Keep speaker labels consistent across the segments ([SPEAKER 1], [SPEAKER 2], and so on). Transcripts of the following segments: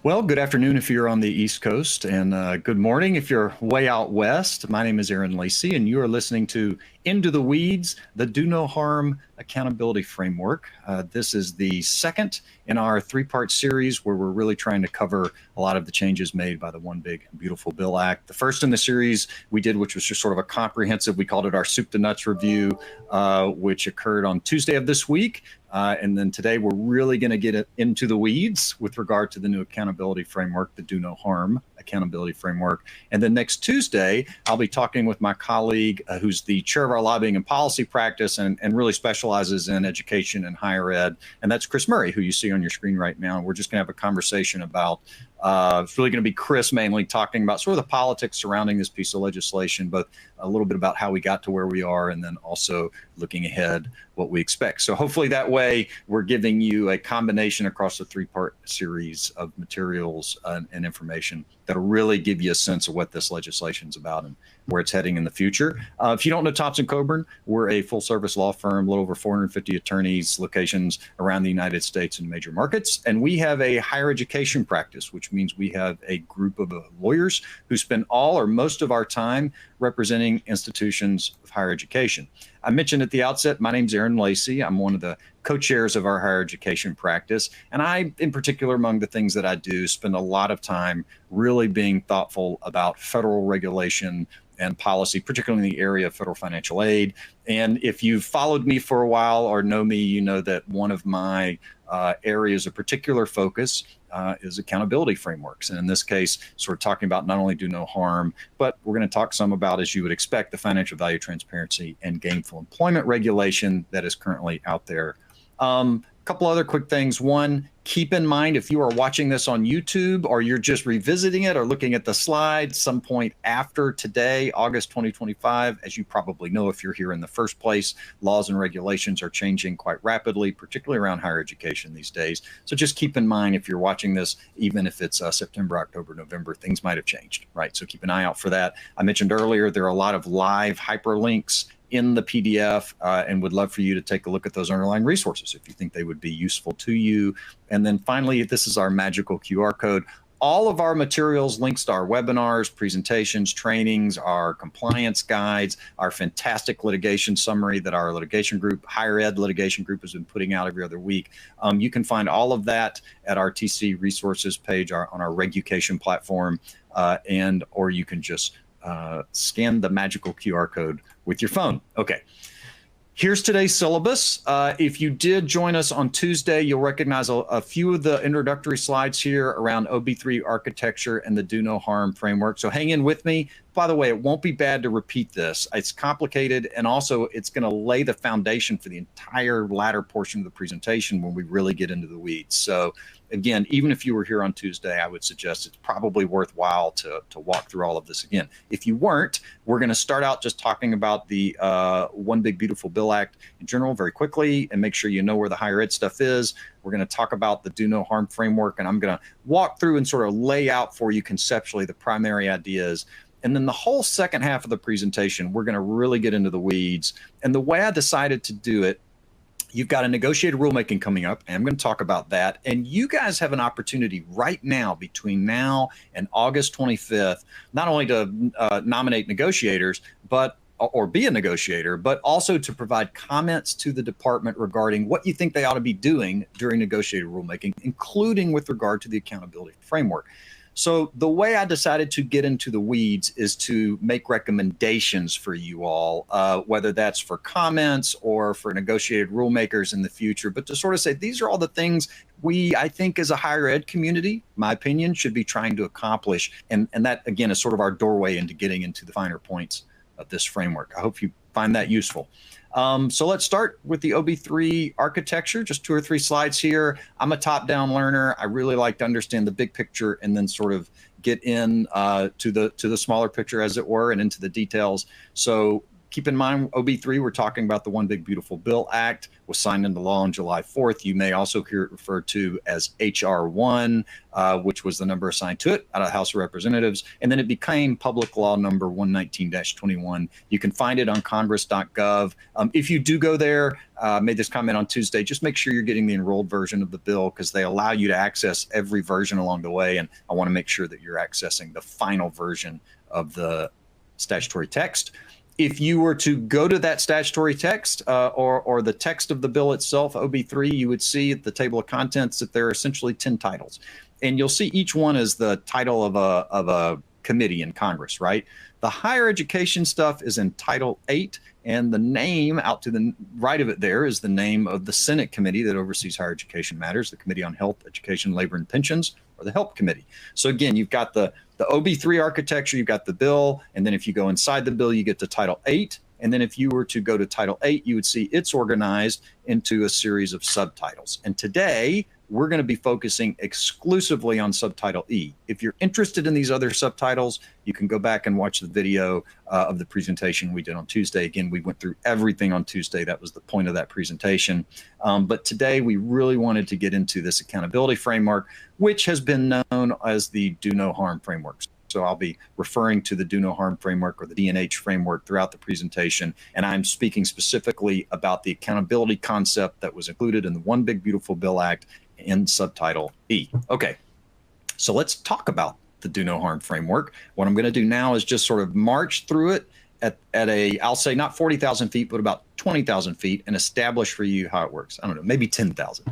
[SPEAKER 1] Well, good afternoon if you're on the East Coast, and good morning if you're way out west. My name is Aaron Lacey, and you are listening to Into the Weeds, the Do No Harm Accountability Framework. This is the second in our three-part series where we're really trying to cover a lot of the changes made by the One Big Beautiful Bill Act. The first in the series we did, which was just sort of a comprehensive, we called it our soup to nuts review, which occurred on Tuesday of this week. And then today we're really going to get into the weeds with regard to the new accountability framework, the Do No Harm accountability framework. And then next Tuesday, I'll be talking with my colleague who's the chair of our lobbying and policy practice and really specializes in education and higher ed. And that's Chris Murray, who you see on your screen right now. And we're just going to have a conversation about it's really going to be Chris mainly talking about sort of the politics surrounding this piece of legislation, but a little bit about how we got to where we are, and then also looking ahead what we expect. So hopefully that way we're giving you a combination across the three-part series of materials and information that'll really give you a sense of what this legislation is about and where it's heading in the future. If you don't know Thompson Coburn, we're a full-service law firm, a little over 450 attorneys, locations around the United States and major markets. And we have a higher education practice, which means we have a group of lawyers who spend all or most of our time representing institutions of higher education. I mentioned at the outset, my name's Aaron Lacey. I'm one of the co-chairs of our higher education practice. And I, in particular, among the things that I do, spend a lot of time really being thoughtful about federal regulation and policy, particularly in the area of federal financial aid. And if you've followed me for a while or know me, you know that one of my areas of particular focus is accountability frameworks. And in this case, sort of talking about not only do no harm, but we're going to talk some about, as you would expect, the financial value transparency and gainful employment regulation that is currently out there. A couple other quick things. One, keep in mind if you are watching this on YouTube or you're just revisiting it or looking at the slides some point after today, August 2025, as you probably know if you're here in the first place, laws and regulations are changing quite rapidly, particularly around higher education these days. So just keep in mind if you're watching this, even if it's September, October, November, things might have changed, right? So keep an eye out for that. I mentioned earlier, there are a lot of live hyperlinks in the PDF and would love for you to take a look at those underlying resources if you think they would be useful to you. And then finally, this is our magical QR code. All of our materials, links to our webinars, presentations, trainings, our compliance guides, our fantastic litigation summary that our litigation group, higher ed litigation group, has been putting out every other week. You can find all of that at our TC resources page on our Regulation platform, or you can just scan the magical QR code with your phone. Okay. Here's today's syllabus. If you did join us on Tuesday, you'll recognize a few of the introductory slides here around OB3 architecture and the Do No Harm framework. So hang in with me. By the way, it won't be bad to repeat this. It's complicated, and also it's going to lay the foundation for the entire latter portion of the presentation when we really get into the weeds. So again, even if you were here on Tuesday, I would suggest it's probably worthwhile to walk through all of this again. If you weren't, we're going to start out just talking about the One Big Beautiful Bill Act in general very quickly and make sure you know where the higher ed stuff is. We're going to talk about the Do No Harm framework, and I'm going to walk through and sort of lay out for you conceptually the primary ideas. And then the whole second half of the presentation, we're going to really get into the weeds. And the way I decided to do it, you've got a negotiated rulemaking coming up, and I'm going to talk about that. And you guys have an opportunity right now, between now and August 25th, not only to nominate negotiators, or be a negotiator, but also to provide comments to the department regarding what you think they ought to be doing during negotiated rulemaking, including with regard to the accountability framework. So the way I decided to get into the weeds is to make recommendations for you all, whether that's for comments or for negotiated rulemakers in the future, but to sort of say, these are all the things we, I think, as a higher ed community, my opinion, should be trying to accomplish. And that, again, is sort of our doorway into getting into the finer points of this framework. I hope you find that useful. So let's start with the OB3 architecture, just 2 or 3 slides here. I'm a top-down learner. I really like to understand the big picture and then sort of get in to the smaller picture, as it were, and into the details. So keep in mind, OB3, we're talking about the One Big Beautiful Bill Act, was signed into law on July 4th. You may also hear it referred to as HR 1, which was the number assigned to it out of the House of Representatives. And then it became public law number 119-21. You can find it on congress.gov. If you do go there, made this comment on Tuesday, just make sure you're getting the enrolled version of the bill, because they allow you to access every version along the way. And I want to make sure that you're accessing the final version of the statutory text. If you were to go to that statutory text or the text of the bill itself, OB3, you would see at the table of contents that there are essentially 10 titles. And you'll see each one is the title of a committee in Congress, right? The higher education stuff is in Title 8, and the name out to the right of it there is the name of the Senate committee that oversees higher education matters, the Committee on Health, Education, Labor, and Pensions, or the HELP Committee. So again, you've got the OB3 architecture, you've got the bill, and then if you go inside the bill, you get to Title 8. And then if you were to go to Title 8, you would see it's organized into a series of subtitles. And today, we're going to be focusing exclusively on Subtitle E. If you're interested in these other subtitles, you can go back and watch the video of the presentation we did on Tuesday. Again, we went through everything on Tuesday. That was the point of that presentation. But today, we really wanted to get into this accountability framework, which has been known as the Do No Harm framework. So I'll be referring to the Do No Harm framework, or the D&H framework, throughout the presentation. And I'm speaking specifically about the accountability concept that was included in the One Big Beautiful Bill Act in Subtitle E. Okay, so let's talk about the Do No Harm framework. What I'm going to do now is just sort of march through it at a, I'll say not 40,000 feet, but about 20,000 feet, and establish for you how it works. I don't know, maybe 10,000.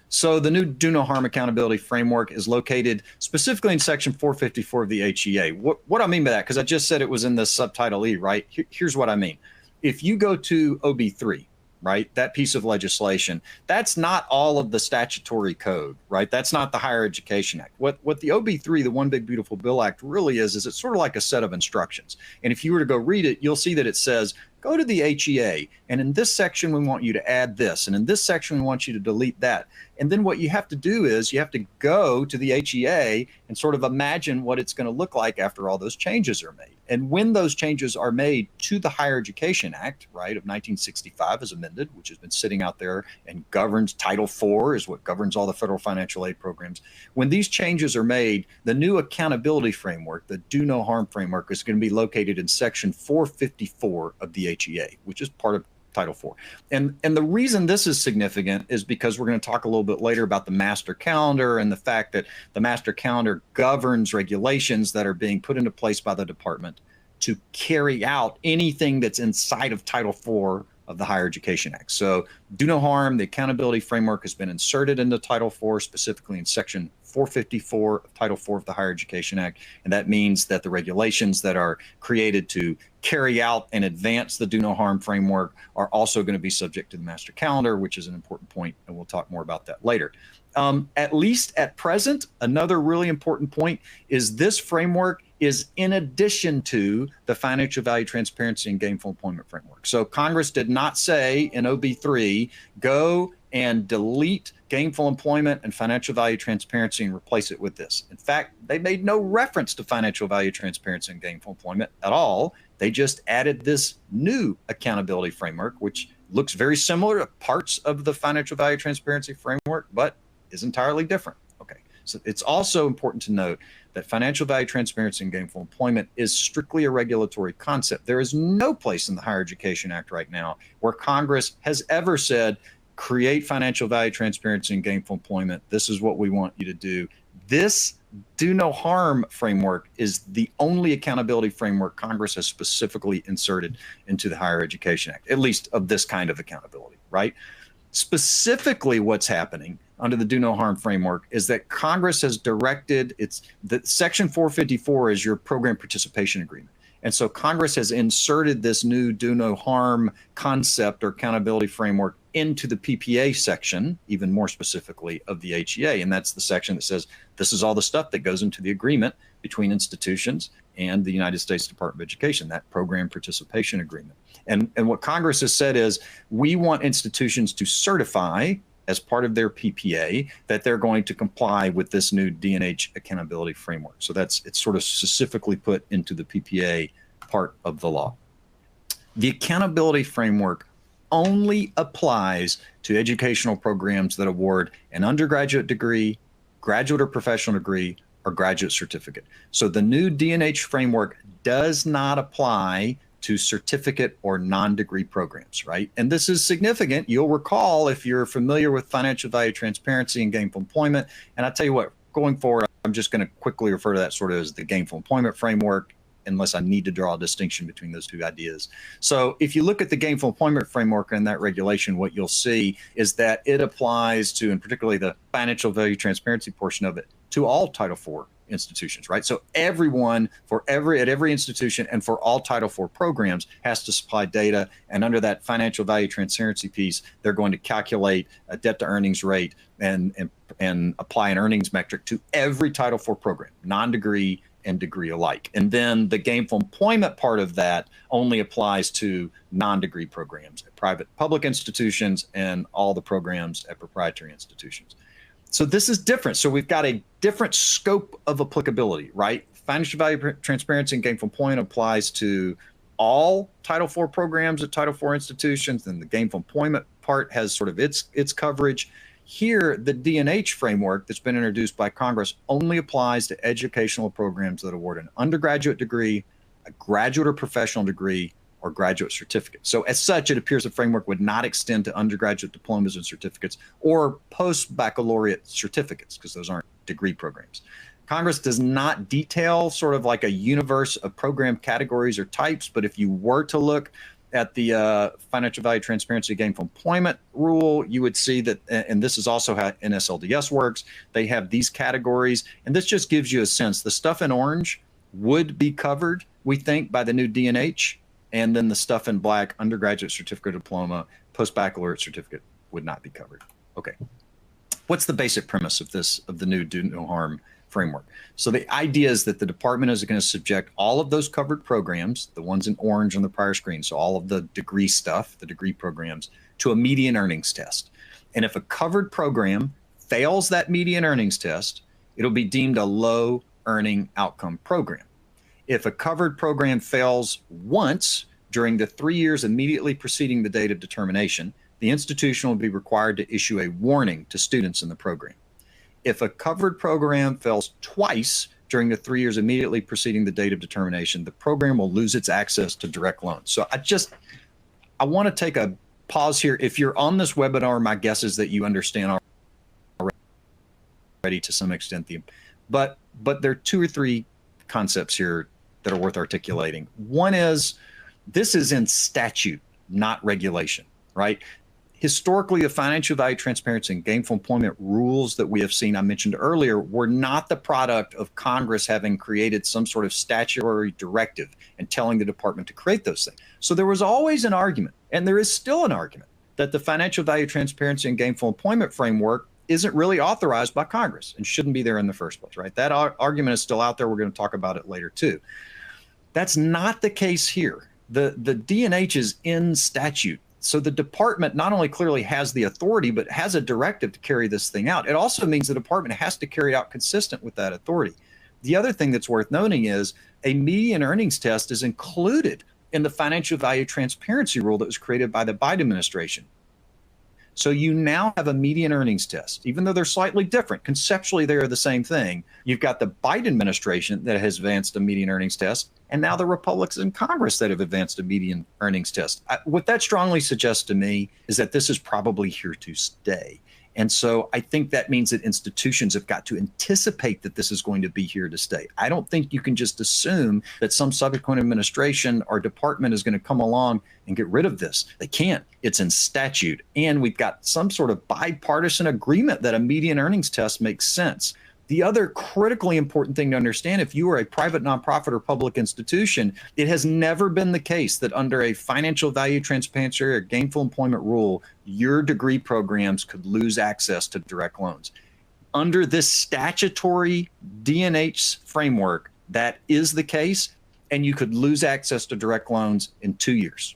[SPEAKER 1] So the new Do No Harm accountability framework is located specifically in Section 454 of the HEA. What I mean by that, because I just said it was in the Subtitle E, right? Here's what I mean. If you go to OB3, right, that piece of legislation, that's not all of the statutory code, right? That's not the Higher Education Act. What the OB3, the One Big Beautiful Bill Act, really is it's sort of like a set of instructions. And if you were to go read it, you'll see that it says, go to the HEA, and in this section, we want you to add this, and in this section, we want you to delete that. And then what you have to do is you have to go to the HEA and sort of imagine what it's going to look like after all those changes are made. And when those changes are made to the Higher Education Act, right, of 1965 as amended, which has been sitting out there and governs Title IV, is what governs all the federal financial aid programs. When these changes are made, the new accountability framework, the Do No Harm framework, is going to be located in Section 454 of the HEA, which is part of Title IV. And the reason this is significant is because we're going to talk a little bit later about the master calendar and the fact that the master calendar governs regulations that are being put into place by the department to carry out anything that's inside of Title IV of the Higher Education Act. So Do No Harm, the accountability framework, has been inserted into Title IV, specifically in Section 454 of Title IV of the Higher Education Act. And that means that the regulations that are created to carry out and advance the Do No Harm framework are also going to be subject to the master calendar, which is an important point, and we'll talk more about that later. At least at present, another really important point is this framework is in addition to the financial value transparency and gainful employment framework. So Congress did not say in OB3, go and delete gainful employment and financial value transparency and replace it with this. In fact, they made no reference to financial value transparency and gainful employment at all. They just added this new accountability framework, which looks very similar to parts of the financial value transparency framework, but is entirely different. Okay, so it's also important to note that financial value transparency and gainful employment is strictly a regulatory concept. There is no place in the Higher Education Act right now where Congress has ever said, create financial value transparency and gainful employment. This is what we want you to do. This Do No Harm framework is the only accountability framework Congress has specifically inserted into the Higher Education Act, at least of this kind of accountability, right? Specifically, what's happening under the Do No Harm framework is that Congress has directed that Section 454 is your program participation agreement. And so Congress has inserted this new Do No Harm concept or accountability framework into the PPA section, even more specifically of the HEA. And that's the section that says this is all the stuff that goes into the agreement between institutions and the United States Department of Education, that program participation agreement. And what Congress has said is we want institutions to certify as part of their PPA that they're going to comply with this new D&H accountability framework. So it's sort of specifically put into the PPA part of the law. The accountability framework only applies to educational programs that award an undergraduate degree, graduate or professional degree, or graduate certificate. So the new D&H framework does not apply to certificate or non-degree programs, right? And this is significant. You'll recall, if you're familiar with financial value transparency and gainful employment, and I tell you what, going forward, I'm just going to quickly refer to that sort of as the gainful employment framework, unless I need to draw a distinction between those two ideas. So if you look at the gainful employment framework and that regulation, what you'll see is that it applies to, and particularly the financial value transparency portion of it, to all Title IV institutions, right? So everyone at every institution and for all Title IV programs has to supply data. And under that financial value transparency piece, they're going to calculate a debt to earnings rate and apply an earnings metric to every Title IV program, non-degree and degree alike. And then the gainful employment part of that only applies to non-degree programs at private public institutions and all the programs at proprietary institutions. So this is different. So we've got a different scope of applicability, right? Financial value transparency and gainful employment applies to all Title IV programs at Title IV institutions, and the gainful employment part has sort of its coverage. Here, the D&H framework that's been introduced by Congress only applies to educational programs that award an undergraduate degree, a graduate or professional degree, or graduate certificate. So as such, it appears the framework would not extend to undergraduate diplomas and certificates or post-baccalaureate certificates, because those aren't degree programs. Congress does not detail sort of like a universe of program categories or types, but if you were to look at the financial value transparency gainful employment rule, you would see that, and this is also how NSLDS works, they have these categories, and this just gives you a sense. The stuff in orange would be covered, we think, by the new D&H, and then the stuff in black, undergraduate certificate, diploma, post-baccalaureate certificate, would not be covered. Okay. What's the basic premise of the new do no harm framework? So the idea is that the department is going to subject all of those covered programs, the ones in orange on the prior screen, so all of the degree stuff, the degree programs, to a median earnings test. And if a covered program fails that median earnings test, it'll be deemed a low earning outcome program. If a covered program fails once during the 3 years immediately preceding the date of determination, the institution will be required to issue a warning to students in the program. If a covered program fails twice during the 3 years immediately preceding the date of determination, the program will lose its access to direct loans. So I want to take a pause here. If you're on this webinar, my guess is that you understand already to some extent, but there are two or three concepts here that are worth articulating. One is, this is in statute, not regulation, right? Historically, the financial value transparency and gainful employment rules that we have seen, I mentioned earlier, were not the product of Congress having created some sort of statutory directive and telling the department to create those things. So there was always an argument, and there is still an argument, that the financial value transparency and gainful employment framework isn't really authorized by Congress and shouldn't be there in the first place, right? That argument is still out there. We're going to talk about it later too. That's not the case here. The D&H is in statute. So the department not only clearly has the authority, but has a directive to carry this thing out. It also means the department has to carry out consistent with that authority. The other thing that's worth noting is a median earnings test is included in the financial value transparency rule that was created by the Biden administration. So you now have a median earnings test, even though they're slightly different. Conceptually, they are the same thing. You've got the Biden administration that has advanced a median earnings test, and now the Republicans in Congress that have advanced a median earnings test. What that strongly suggests to me is that this is probably here to stay. And so I think that means that institutions have got to anticipate that this is going to be here to stay. I don't think you can just assume that some subsequent administration or department is going to come along and get rid of this. They can't. It's in statute. And we've got some sort of bipartisan agreement that a median earnings test makes sense. The other critically important thing to understand, if you are a private nonprofit or public institution, it has never been the case that under a financial value transparency or gainful employment rule, your degree programs could lose access to direct loans. Under this statutory D&H framework, that is the case, and you could lose access to direct loans in 2 years.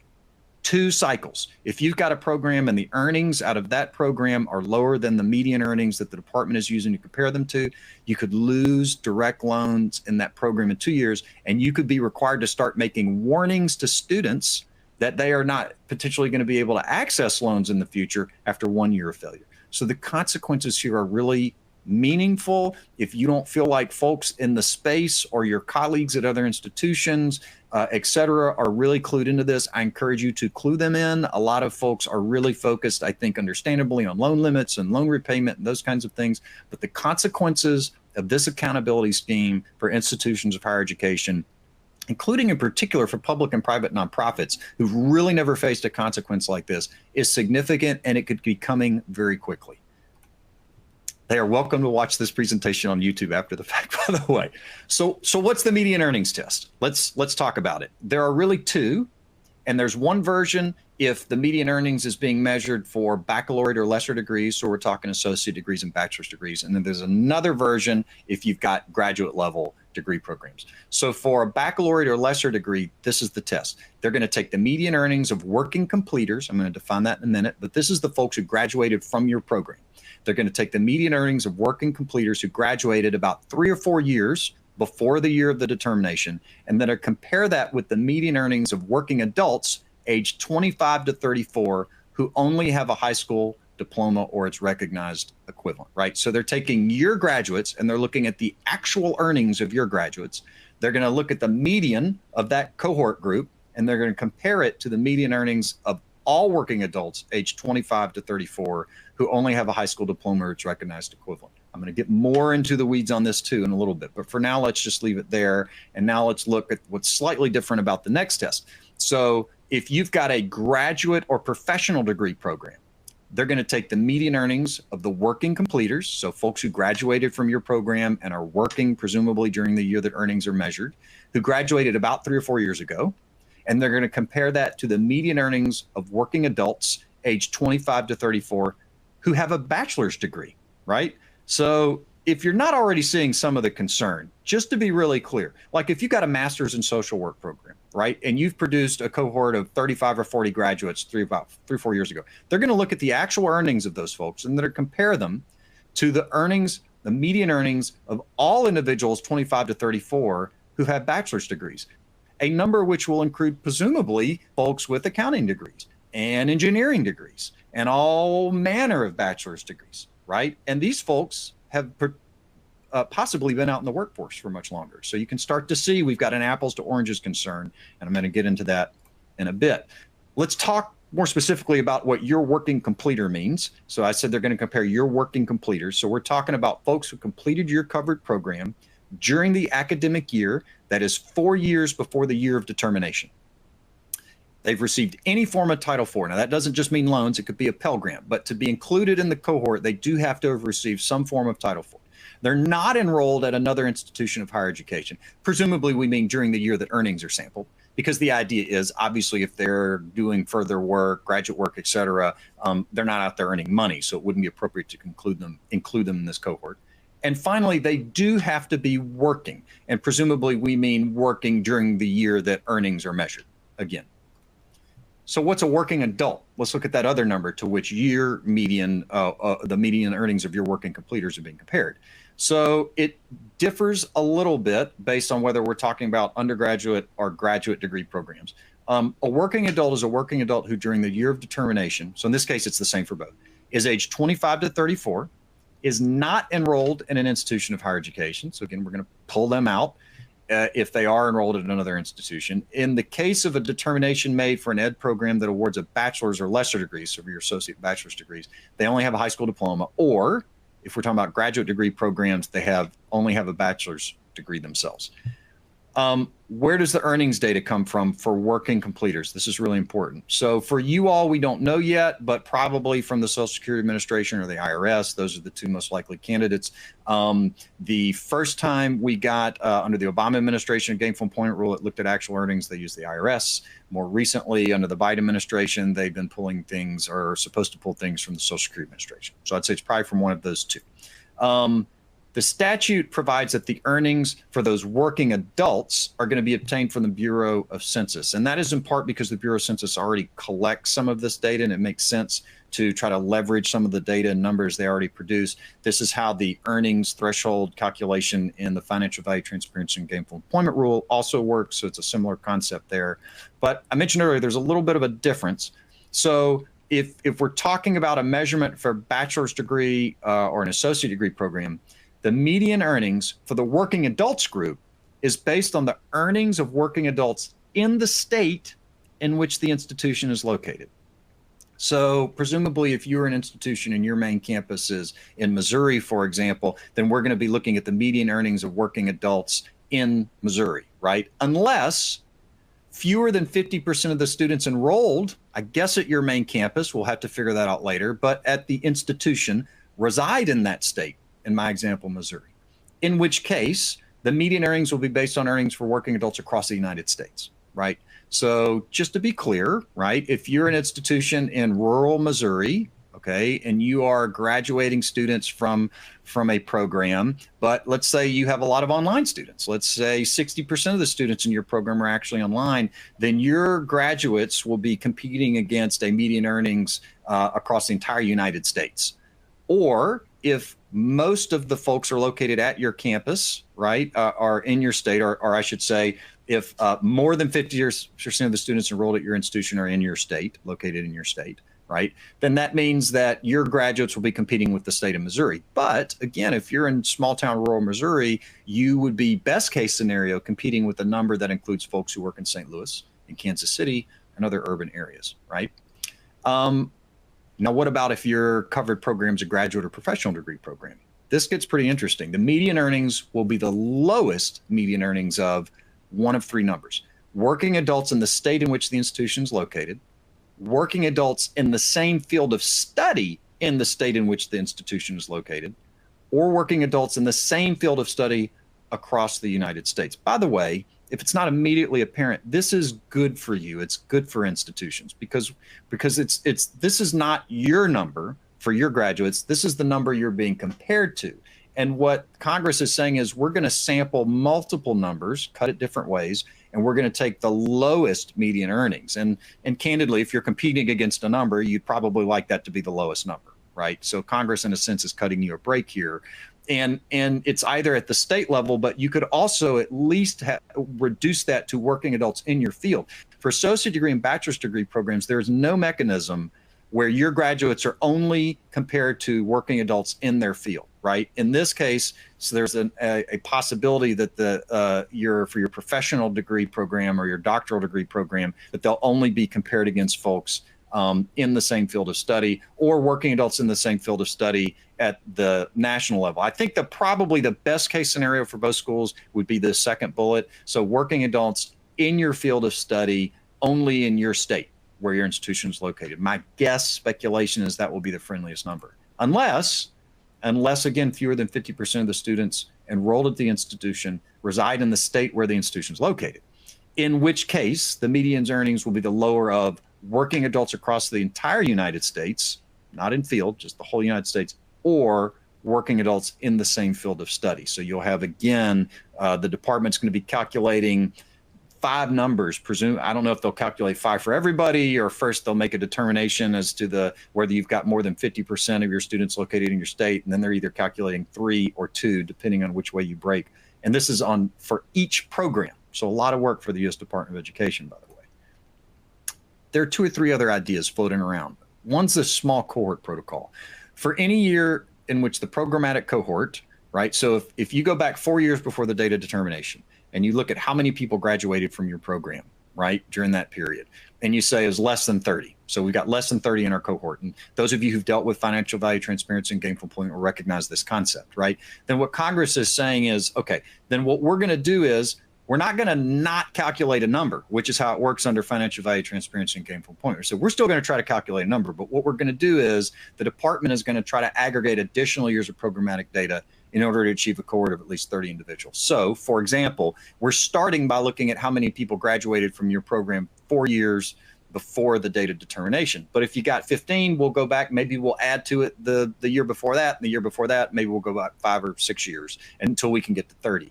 [SPEAKER 1] 2 cycles. If you've got a program and the earnings out of that program are lower than the median earnings that the department is using to compare them to, you could lose direct loans in that program in 2 years, and you could be required to start making warnings to students that they are not potentially going to be able to access loans in the future after 1 year of failure. So the consequences here are really meaningful. If you don't feel like folks in the space or your colleagues at other institutions, et cetera, are really clued into this, I encourage you to clue them in. A lot of folks are really focused, I think, understandably, on loan limits and loan repayment and those kinds of things. But the consequences of this accountability scheme for institutions of higher education, including in particular for public and private nonprofits who've really never faced a consequence like this, is significant, and it could be coming very quickly. They are welcome to watch this presentation on YouTube after the fact, by the way. So what's the median earnings test? Let's talk about it. There are really two, and there's one version if the median earnings is being measured for baccalaureate or lesser degrees, so we're talking associate degrees and bachelor's degrees, and then there's another version if you've got graduate level degree programs. So for a baccalaureate or lesser degree, this is the test. They're going to take the median earnings of working completers. I'm going to define that in a minute, but this is the folks who graduated from your program. They're going to take the median earnings of working completers who graduated about 3 or 4 years before the year of the determination, and then compare that with the median earnings of working adults aged 25 to 34 who only have a high school diploma or its recognized equivalent, right? So they're taking your graduates and they're looking at the actual earnings of your graduates. They're going to look at the median of that cohort group, and they're going to compare it to the median earnings of all working adults aged 25 to 34 who only have a high school diploma or its recognized equivalent. I'm going to get more into the weeds on this too in a little bit, but for now, let's just leave it there. And now let's look at what's slightly different about the next test. So if you've got a graduate or professional degree program, they're going to take the median earnings of the working completers, so folks who graduated from your program and are working presumably during the year that earnings are measured, who graduated about 3 or 4 years ago, and they're going to compare that to the median earnings of working adults aged 25 to 34 who have a bachelor's degree, right? So if you're not already seeing some of the concern, just to be really clear, like if you got a master's in social work program, right, and you've produced a cohort of 35 or 40 graduates about 3 or 4 years ago, they're going to look at the actual earnings of those folks and they're going to compare them to the earnings, the median earnings of all individuals 25 to 34 who have bachelor's degrees, a number which will include presumably folks with accounting degrees and engineering degrees and all manner of bachelor's degrees, right? And these folks have possibly been out in the workforce for much longer. So you can start to see we've got an apples to oranges concern, and I'm going to get into that in a bit. Let's talk more specifically about what your working completer means. So I said they're going to compare your working completers. So we're talking about folks who completed your covered program during the academic year that is 4 years before the year of determination. They've received any form of Title IV. Now, that doesn't just mean loans. It could be a Pell Grant. But to be included in the cohort, they do have to have received some form of Title IV. They're not enrolled at another institution of higher education. Presumably, we mean during the year that earnings are sampled, because the idea is, obviously, if they're doing further work, graduate work, et cetera, they're not out there earning money. So it wouldn't be appropriate to include them in this cohort. And finally, they do have to be working. And presumably, we mean working during the year that earnings are measured again. So what's a working adult? Let's look at that other number to which your median, the median earnings of your working completers are being compared. So it differs a little bit based on whether we're talking about undergraduate or graduate degree programs. A working adult is a working adult who during the year of determination, so in this case, it's the same for both, is age 25 to 34, is not enrolled in an institution of higher education. So again, we're going to pull them out. If they are enrolled at another institution. In the case of a determination made for an ed program that awards a bachelor's or lesser degrees, so for your associate bachelor's degrees, they only have a high school diploma, or if we're talking about graduate degree programs, they only have a bachelor's degree themselves. Where does the earnings data come from for working completers? This is really important. So for you all, we don't know yet, but probably from the Social Security Administration or the IRS. Those are the two most likely candidates. The first time we got under the Obama administration, a gainful employment rule that looked at actual earnings, they used the IRS. More recently, under the Biden administration, they've been pulling things, or are supposed to pull things from the Social Security Administration. So I'd say it's probably from one of those two. The statute provides that the earnings for those working adults are going to be obtained from the Bureau of Census. And that is in part because the Bureau of Census already collects some of this data, and it makes sense to try to leverage some of the data and numbers they already produce. This is how the earnings threshold calculation in the Financial Value Transparency and Gainful Employment Rule also works. So it's a similar concept there. But I mentioned earlier, there's a little bit of a difference. So if we're talking about a measurement for a bachelor's degree or an associate degree program, the median earnings for the working adults group is based on the earnings of working adults in the state in which the institution is located. So presumably if you're an institution and your main campus is in Missouri, for example, then we're going to be looking at the median earnings of working adults in Missouri, right? Unless fewer than 50% of the students enrolled, I guess at your main campus, we'll have to figure that out later, but at the institution reside in that state. In my example, Missouri, in which case the median earnings will be based on earnings for working adults across the United States, right? So just to be clear, right, if you're an institution in rural Missouri, okay, and you are graduating students from a program, but let's say you have a lot of online students, let's say 60% of the students in your program are actually online, then your graduates will be competing against a median earnings across the entire United States. Or if most of the folks are located at your campus, right, are in your state, or I should say, if more than 50% of the students enrolled at your institution are in your state, located in your state, right, then that means that your graduates will be competing with the state of Missouri. But again, if you're in small town rural Missouri, you would be best case scenario competing with a number that includes folks who work in St. Louis, in Kansas City, and other urban areas, right? Now, what about if your covered program's a graduate or professional degree program? This gets pretty interesting. The median earnings will be the lowest median earnings of one of three numbers: working adults in the state in which the institution is located, working adults in the same field of study in the state in which the institution is located, or working adults in the same field of study across the United States. By the way, if it's not immediately apparent, this is good for you. It's good for institutions because this is not your number for your graduates. This is the number you're being compared to. And what Congress is saying is we're going to sample multiple numbers, cut it different ways, and we're going to take the lowest median earnings. And candidly, if you're competing against a number, you'd probably like that to be the lowest number, right? So Congress, in a sense, is cutting you a break here. And it's either at the state level, but you could also at least reduce that to working adults in your field. For associate degree and bachelor's degree programs, there's no mechanism where your graduates are only compared to working adults in their field, right? In this case, so there's a possibility that for your professional degree program or your doctoral degree program, that they'll only be compared against folks in the same field of study, or working adults in the same field of study at the national level. I think that probably the best case scenario for both schools would be the second bullet. So working adults in your field of study only in your state where your institution is located. My guess, speculation, is that will be the friendliest number. Unless again, fewer than 50% of the students enrolled at the institution reside in the state where the institution is located. In which case, the median's earnings will be the lower of working adults across the entire United States, not in field, just the whole United States, or working adults in the same field of study. So you'll have, again, the department's going to be calculating five numbers. I don't know if they'll calculate five for everybody, or first they'll make a determination as to whether you've got more than 50% of your students located in your state, and then they're either calculating 3 or 2, depending on which way you break. And this is for each program. So a lot of work for the U.S. Department of Education, by the way. There are 2 or 3 other ideas floating around. One's the small cohort protocol. For any year in which the programmatic cohort, right? So if you go back 4 years before the date of determination and you look at how many people graduated from your program, right, during that period, and you say is less than 30. So we got less than 30 in our cohort. And those of you who've dealt with financial value transparency and gainful employment will recognize this concept, right? Then what Congress is saying is, okay, then what we're going to do is we're not going to not calculate a number, which is how it works under financial value transparency and gainful employment. So we're still going to try to calculate a number, but what we're going to do is the department is going to try to aggregate additional years of programmatic data in order to achieve a cohort of at least 30 individuals. So, for example, we're starting by looking at how many people graduated from your program 4 years before the date of determination. But if you got 15, we'll go back, maybe we'll add to it the year before that, and the year before that, maybe we'll go back 5 or 6 years until we can get to 30.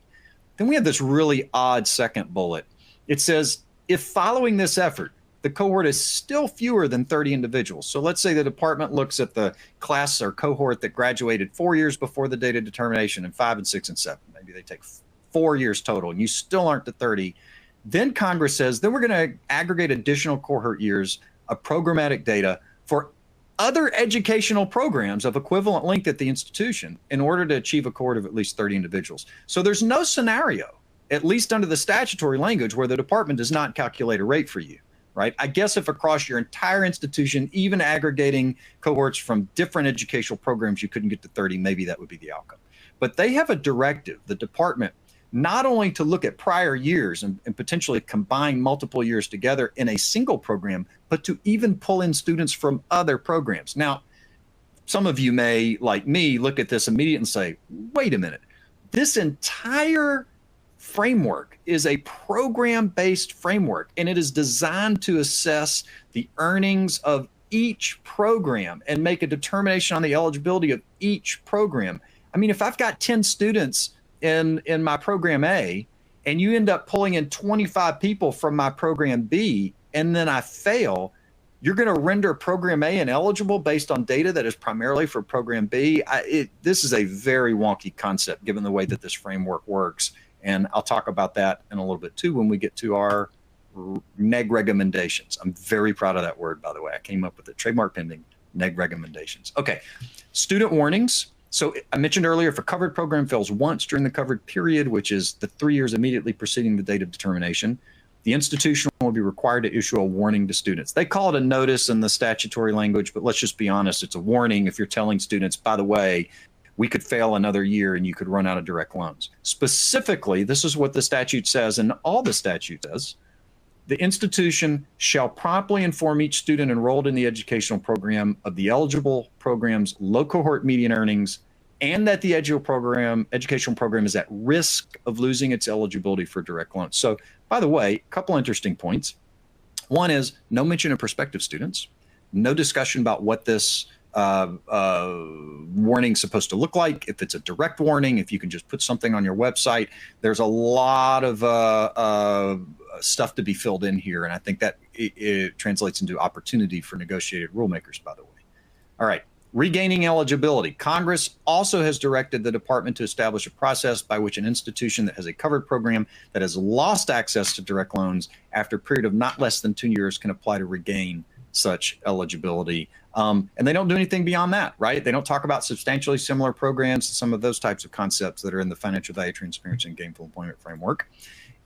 [SPEAKER 1] Then we have this really odd second bullet. It says, if following this effort, the cohort is still fewer than 30 individuals. So let's say the department looks at the class or cohort that graduated 4 years before the date of determination, and 5 and 6 and 7. Maybe they take 4 years total, and you still aren't to 30. Then Congress says, then we're going to aggregate additional cohort years of programmatic data for other educational programs of equivalent length at the institution in order to achieve a cohort of at least 30 individuals. So there's no scenario, at least under the statutory language, where the department does not calculate a rate for you, right? I guess if across your entire institution, even aggregating cohorts from different educational programs, you couldn't get to 30, maybe that would be the outcome. But they have a directive, the department, not only to look at prior years and potentially combine multiple years together in a single program, but to even pull in students from other programs. Now, some of you may, like me, look at this immediately and say, wait a minute, this entire framework is a program-based framework, and it is designed to assess the earnings of each program and make a determination on the eligibility of each program. I mean, if I've got 10 students in my program A, and you end up pulling in 25 people from my program B, and then I fail, you're going to render program A ineligible based on data that is primarily for program B. This is a very wonky concept given the way that this framework works. And I'll talk about that in a little bit too when we get to our neg recommendations. I'm very proud of that word, by the way. I came up with it, trademark pending, neg recommendations. Okay, student warnings. So I mentioned earlier, if a covered program fails once during the covered period, which is the 3 years immediately preceding the date of determination, the institution will be required to issue a warning to students. They call it a notice in the statutory language, but let's just be honest, it's a warning if you're telling students, by the way, we could fail another year and you could run out of direct loans. Specifically, this is what the statute says, and all the statute says, the institution shall promptly inform each student enrolled in the educational program of the eligible program's low cohort median earnings and that the educational program is at risk of losing its eligibility for direct loans. So, by the way, a couple interesting points. One is no mention of prospective students, no discussion about what this warning is supposed to look like, if it's a direct warning, if you can just put something on your website. There's a lot of stuff to be filled in here, and I think that it translates into opportunity for negotiated rulemakers, by the way. All right, regaining eligibility. Congress also has directed the department to establish a process by which an institution that has a covered program that has lost access to direct loans after a period of not less than 2 years can apply to regain such eligibility. And they don't do anything beyond that, right? They don't talk about substantially similar programs, some of those types of concepts that are in the financial value transparency and gainful employment framework.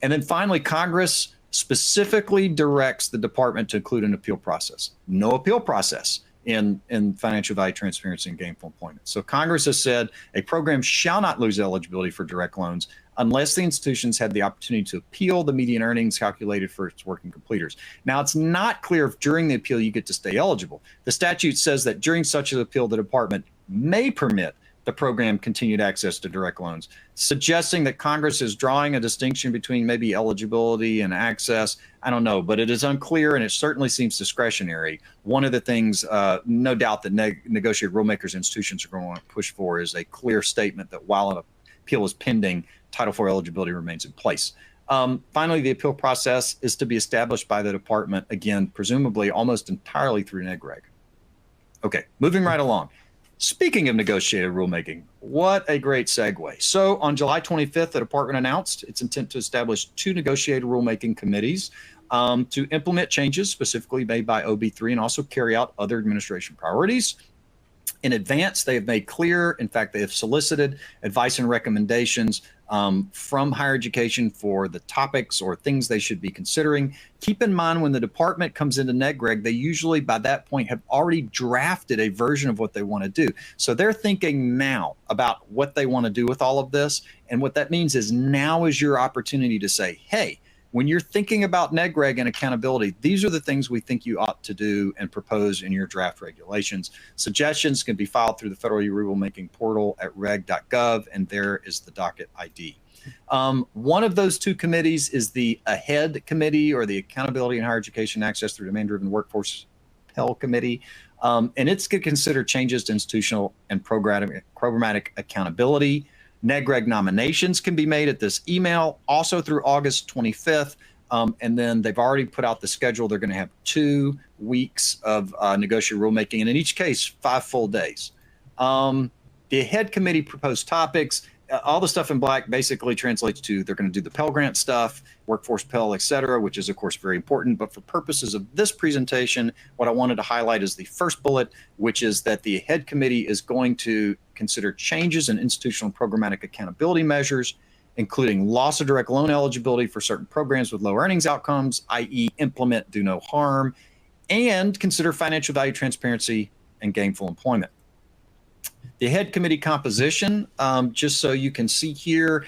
[SPEAKER 1] And then finally, Congress specifically directs the department to include an appeal process. No appeal process in financial value transparency and gainful employment. So Congress has said a program shall not lose eligibility for direct loans unless the institutions had the opportunity to appeal the median earnings calculated for its working completers. Now, it's not clear if during the appeal you get to stay eligible. The statute says that during such an appeal, the department may permit the program continued access to direct loans, suggesting that Congress is drawing a distinction between maybe eligibility and access. I don't know, but it is unclear, and it certainly seems discretionary. One of the things, no doubt, that negotiated rulemakers institutions are going to push for is a clear statement that while an appeal is pending, Title IV eligibility remains in place. Finally, the appeal process is to be established by the department, again, presumably almost entirely through neg reg. Okay, moving right along. Speaking of negotiated rulemaking, what a great segue. So on July 25th, the department announced its intent to establish 2 negotiated rulemaking committees to implement changes specifically made by OB3 and also carry out other administration priorities. In advance, they have made clear, in fact, they have solicited advice and recommendations from higher education for the topics or things they should be considering. Keep in mind, when the department comes into neg reg, they usually by that point have already drafted a version of what they want to do. So they're thinking now about what they want to do with all of this. And what that means is now is your opportunity to say, hey, when you're thinking about neg reg and accountability, these are the things we think you ought to do and propose in your draft regulations. Suggestions can be filed through the Federal Rulemaking portal at reg.gov, and there is the docket ID. One of those two committees is the AHEAD committee, or the Accountability in Higher Education Access Through Demand-Driven Workforce Pell Committee. And it's going to consider changes to institutional and programmatic accountability. NEGREG nominations can be made at this email, also through August 25th. And then they've already put out the schedule. They're going to have 2 weeks of negotiated rulemaking, and in each case, 5 full days. The head committee proposed topics. All the stuff in black basically translates to they're going to do the Pell Grant stuff, workforce Pell, et cetera, which is, of course, very important. But for purposes of this presentation, what I wanted to highlight is the first bullet, which is that the head committee is going to consider changes in institutional and programmatic accountability measures, including loss of direct loan eligibility for certain programs with low earnings outcomes, i.e. implement do no harm, and consider financial value transparency and gainful employment. The head committee composition, just so you can see here,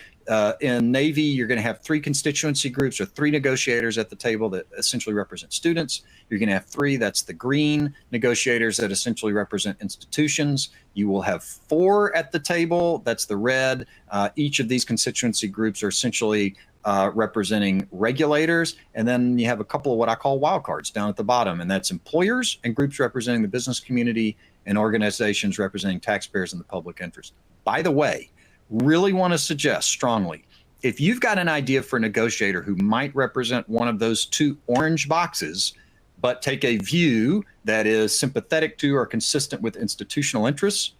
[SPEAKER 1] in Navy, you're going to have 3 constituency groups or 3 negotiators at the table that essentially represent students. You're going to have 3, that's the green, negotiators that essentially represent institutions. You will have 4 at the table, that's the red. Each of these constituency groups are essentially representing regulators. And then you have a couple of what I call wildcards down at the bottom, and that's employers and groups representing the business community and organizations representing taxpayers and the public interest. By the way, really want to suggest strongly, if you've got an idea for a negotiator who might represent one of those 2 orange boxes, but take a view that is sympathetic to or consistent with institutional interests,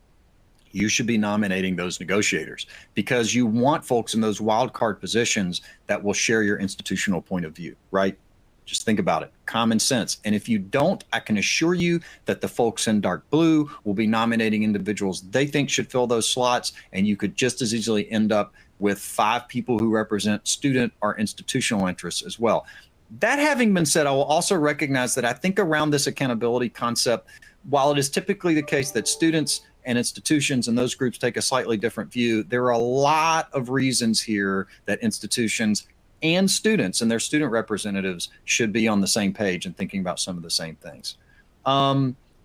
[SPEAKER 1] you should be nominating those negotiators, because you want folks in those wild card positions that will share your institutional point of view, right? Just think about it, common sense. And if you don't, I can assure you that the folks in dark blue will be nominating individuals they think should fill those slots, and you could just as easily end up with 5 people who represent student or institutional interests as well. That having been said, I will also recognize that I think around this accountability concept, while it is typically the case that students and institutions and those groups take a slightly different view, there are a lot of reasons here that institutions and students and their student representatives should be on the same page and thinking about some of the same things.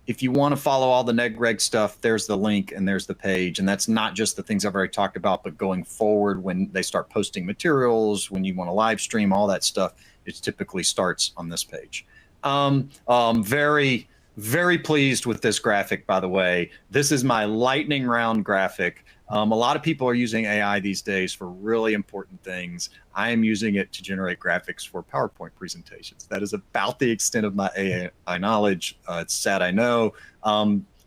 [SPEAKER 1] If you want to follow all the NEGREG stuff, there's the link and there's the page. And that's not just the things I've already talked about, but going forward when they start posting materials, when you want to live stream, all that stuff, it typically starts on this page. Very, very pleased with this graphic, by the way. This is my lightning round graphic. A lot of people are using AI these days for really important things. I am using it to generate graphics for PowerPoint presentations. That is about the extent of my AI knowledge. It's sad, I know.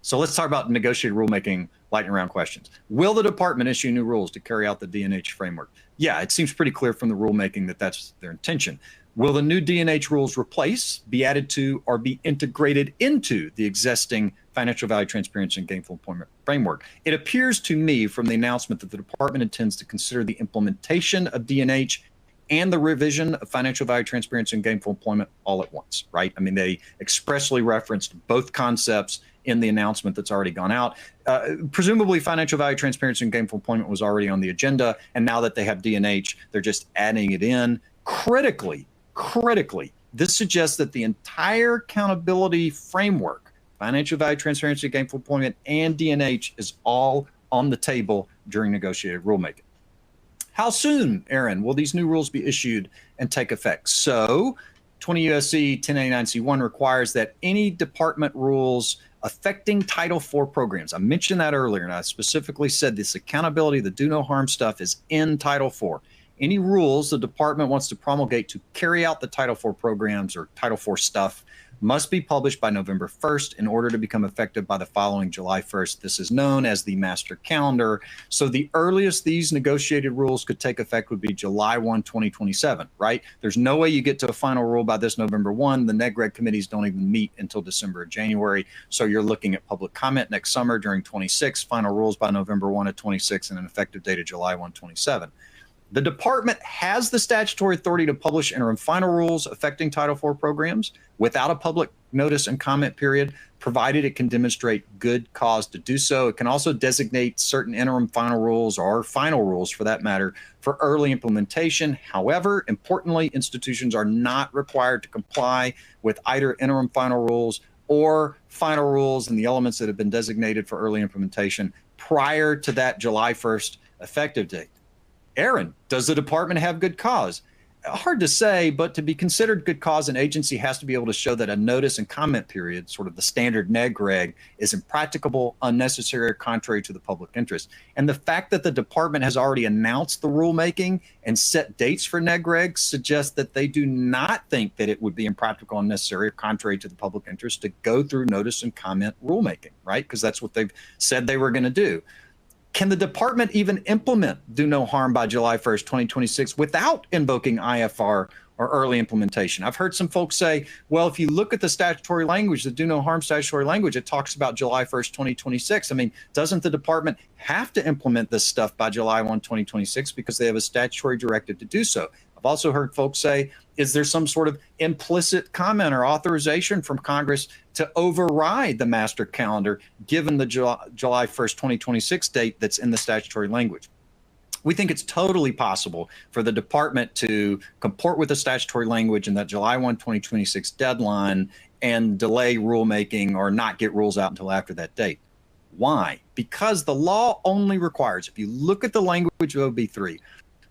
[SPEAKER 1] So let's talk about negotiated rulemaking lightning round questions. Will the department issue new rules to carry out the D&H framework? Yeah, it seems pretty clear from the rulemaking that that's their intention. Will the new D&H rules replace, be added to, or be integrated into the existing financial value transparency and gainful employment framework? It appears to me from the announcement that the department intends to consider the implementation of D&H and the revision of financial value transparency and gainful employment all at once, right? I mean, they expressly referenced both concepts in the announcement that's already gone out. Presumably financial value transparency and gainful employment was already on the agenda, and now that they have D&H, they're just adding it in. Critically, this suggests that the entire accountability framework, financial value transparency, gainful employment, and D&H is all on the table during negotiated rulemaking. How soon, Aaron, will these new rules be issued and take effect? So 20 U.S.C. 1089C1 requires that any department rules affecting Title IV programs, I mentioned that earlier, and I specifically said this accountability, the do no harm stuff is in Title IV. Any rules the department wants to promulgate to carry out the Title IV programs or Title IV stuff must be published by November 1st in order to become effective by the following July 1st. This is known as the master calendar. So the earliest these negotiated rules could take effect would be July 1, 2027, right? There's no way you get to a final rule by this November 1. The NEGREG committees don't even meet until December or January. So you're looking at public comment next summer during 26, final rules by November 1 of 26, and an effective date of July 1, 27. The department has the statutory authority to publish interim final rules affecting Title IV programs without a public notice and comment period, provided it can demonstrate good cause to do so. It can also designate certain interim final rules, or final rules for that matter, for early implementation. However, importantly, institutions are not required to comply with either interim final rules or final rules and the elements that have been designated for early implementation prior to that July 1st effective date. Aaron, does the department have good cause? Hard to say, but to be considered good cause, an agency has to be able to show that a notice and comment period, sort of the standard neg reg, is impracticable, unnecessary, or contrary to the public interest. And the fact that the department has already announced the rulemaking and set dates for neg regs suggests that they do not think that it would be impractical, unnecessary, or contrary to the public interest to go through notice and comment rulemaking, right? Because that's what they've said they were going to do. Can the department even implement do no harm by July 1st, 2026 without invoking IFR or early implementation? I've heard some folks say, well, if you look at the statutory language, the do no harm statutory language, it talks about July 1st, 2026. I mean, doesn't the department have to implement this stuff by July 1, 2026 because they have a statutory directive to do so? I've also heard folks say, is there some sort of implicit comment or authorization from Congress to override the master calendar given the July 1st, 2026 date that's in the statutory language? We think it's totally possible for the department to comport with the statutory language in that July 1, 2026 deadline and delay rulemaking or not get rules out until after that date. Why? Because the law only requires, if you look at the language of OB3,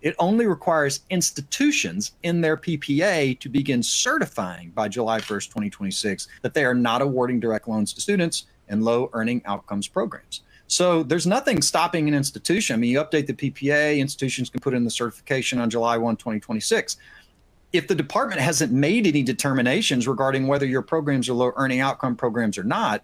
[SPEAKER 1] it only requires institutions in their PPA to begin certifying by July 1st, 2026, that they are not awarding direct loans to students in low earning outcomes programs. So there's nothing stopping an institution. I mean, you update the PPA, institutions can put in the certification on July 1, 2026. If the department hasn't made any determinations regarding whether your programs are low earning outcome programs or not,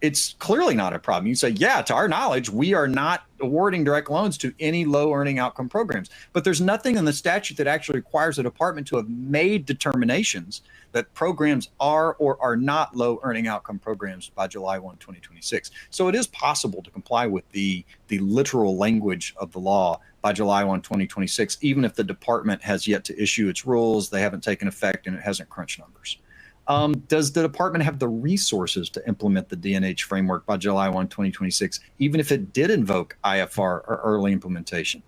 [SPEAKER 1] it's clearly not a problem. You say, yeah, to our knowledge, we are not awarding direct loans to any low earning outcome programs. But there's nothing in the statute that actually requires a department to have made determinations that programs are or are not low earning outcome programs by July 1, 2026. So it is possible to comply with the literal language of the law by July 1, 2026, even if the department has yet to issue its rules, they haven't taken effect, and it hasn't crunched numbers. Does the department have the resources to implement the D&H framework by July 1, 2026, even if it did invoke IFR or early implementation?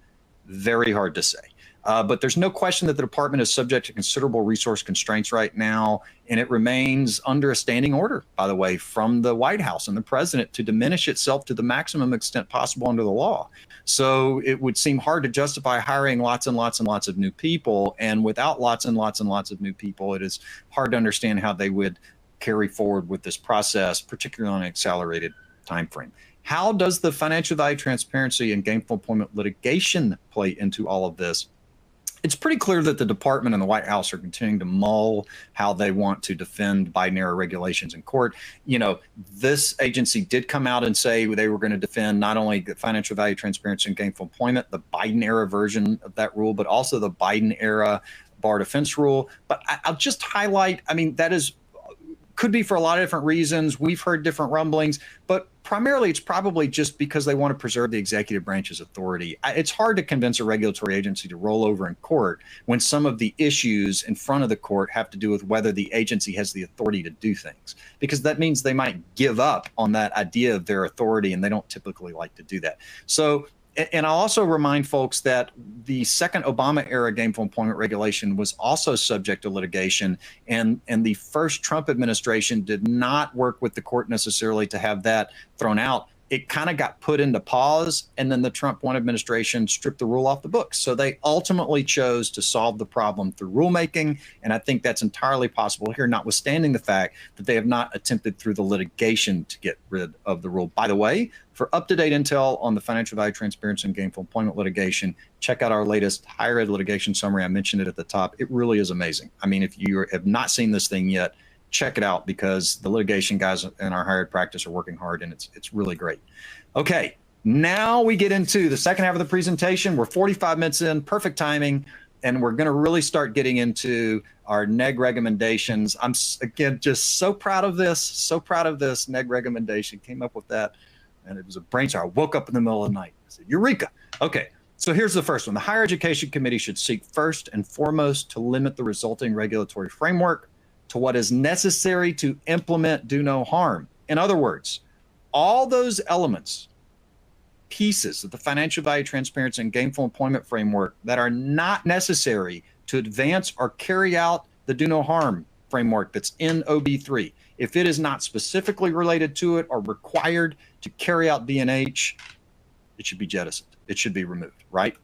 [SPEAKER 1] Very hard to say. But there's no question that the department is subject to considerable resource constraints right now, and it remains under a standing order, by the way, from the White House and the president to diminish itself to the maximum extent possible under the law. So it would seem hard to justify hiring lots and lots and lots of new people. And without lots and lots and lots of new people, it is hard to understand how they would carry forward with this process, particularly on an accelerated time frame. How does the financial value transparency and gainful employment litigation play into all of this? It's pretty clear that the department and the White House are continuing to mull how they want to defend Biden-era regulations in court. You know, this agency did come out and say they were going to defend not only the financial value transparency and gainful employment, the Biden-era version of that rule, but also the Biden-era bar defense rule. But I'll just highlight, I mean, that could be for a lot of different reasons. We've heard different rumblings, but primarily it's probably just because they want to preserve the executive branch's authority. It's hard to convince a regulatory agency to roll over in court when some of the issues in front of the court have to do with whether the agency has the authority to do things, because that means they might give up on that idea of their authority, and they don't typically like to do that. So, and I'll also remind folks that the second Obama-era gainful employment regulation was also subject to litigation, and the first Trump administration did not work with the court necessarily to have that thrown out. It kind of got put into pause, and then the Trump 1 administration stripped the rule off the books. So they ultimately chose to solve the problem through rulemaking, and I think that's entirely possible here, notwithstanding the fact that they have not attempted through the litigation to get rid of the rule. By the way, for up-to-date intel on the financial value transparency and gainful employment litigation, check out our latest higher ed litigation summary. I mentioned it at the top. It really is amazing. I mean, if you have not seen this thing yet, check it out, because the litigation guys in our higher ed practice are working hard, and it's really great. Okay, now we get into the second half of the presentation. We're 45 minutes in, perfect timing, and we're going to really start getting into our neg recommendations. I'm, again, just so proud of this neg recommendation. Came up with that, and it was a brainstorm. I woke up in the middle of the night. I said, Eureka. Okay, so here's the first one. The Higher Education Committee should seek first and foremost to limit the resulting regulatory framework to what is necessary to implement do no harm. In other words, all those elements, pieces of the financial value transparency and gainful employment framework that are not necessary to advance or carry out the do no harm framework that's in OB3, if it is not specifically related to it or required to carry out D&H, it should be jettisoned. It should be removed, right?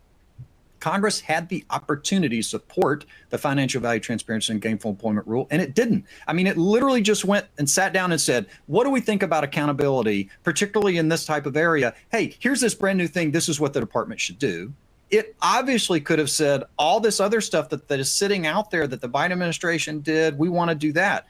[SPEAKER 1] Congress had the opportunity to support the financial value transparency and gainful employment rule, and it didn't. I mean, it literally just went and sat down and said, what do we think about accountability, particularly in this type of area? Hey, here's this brand new thing. This is what the department should do. It obviously could have said all this other stuff that is sitting out there that the Biden administration did. We want to do that,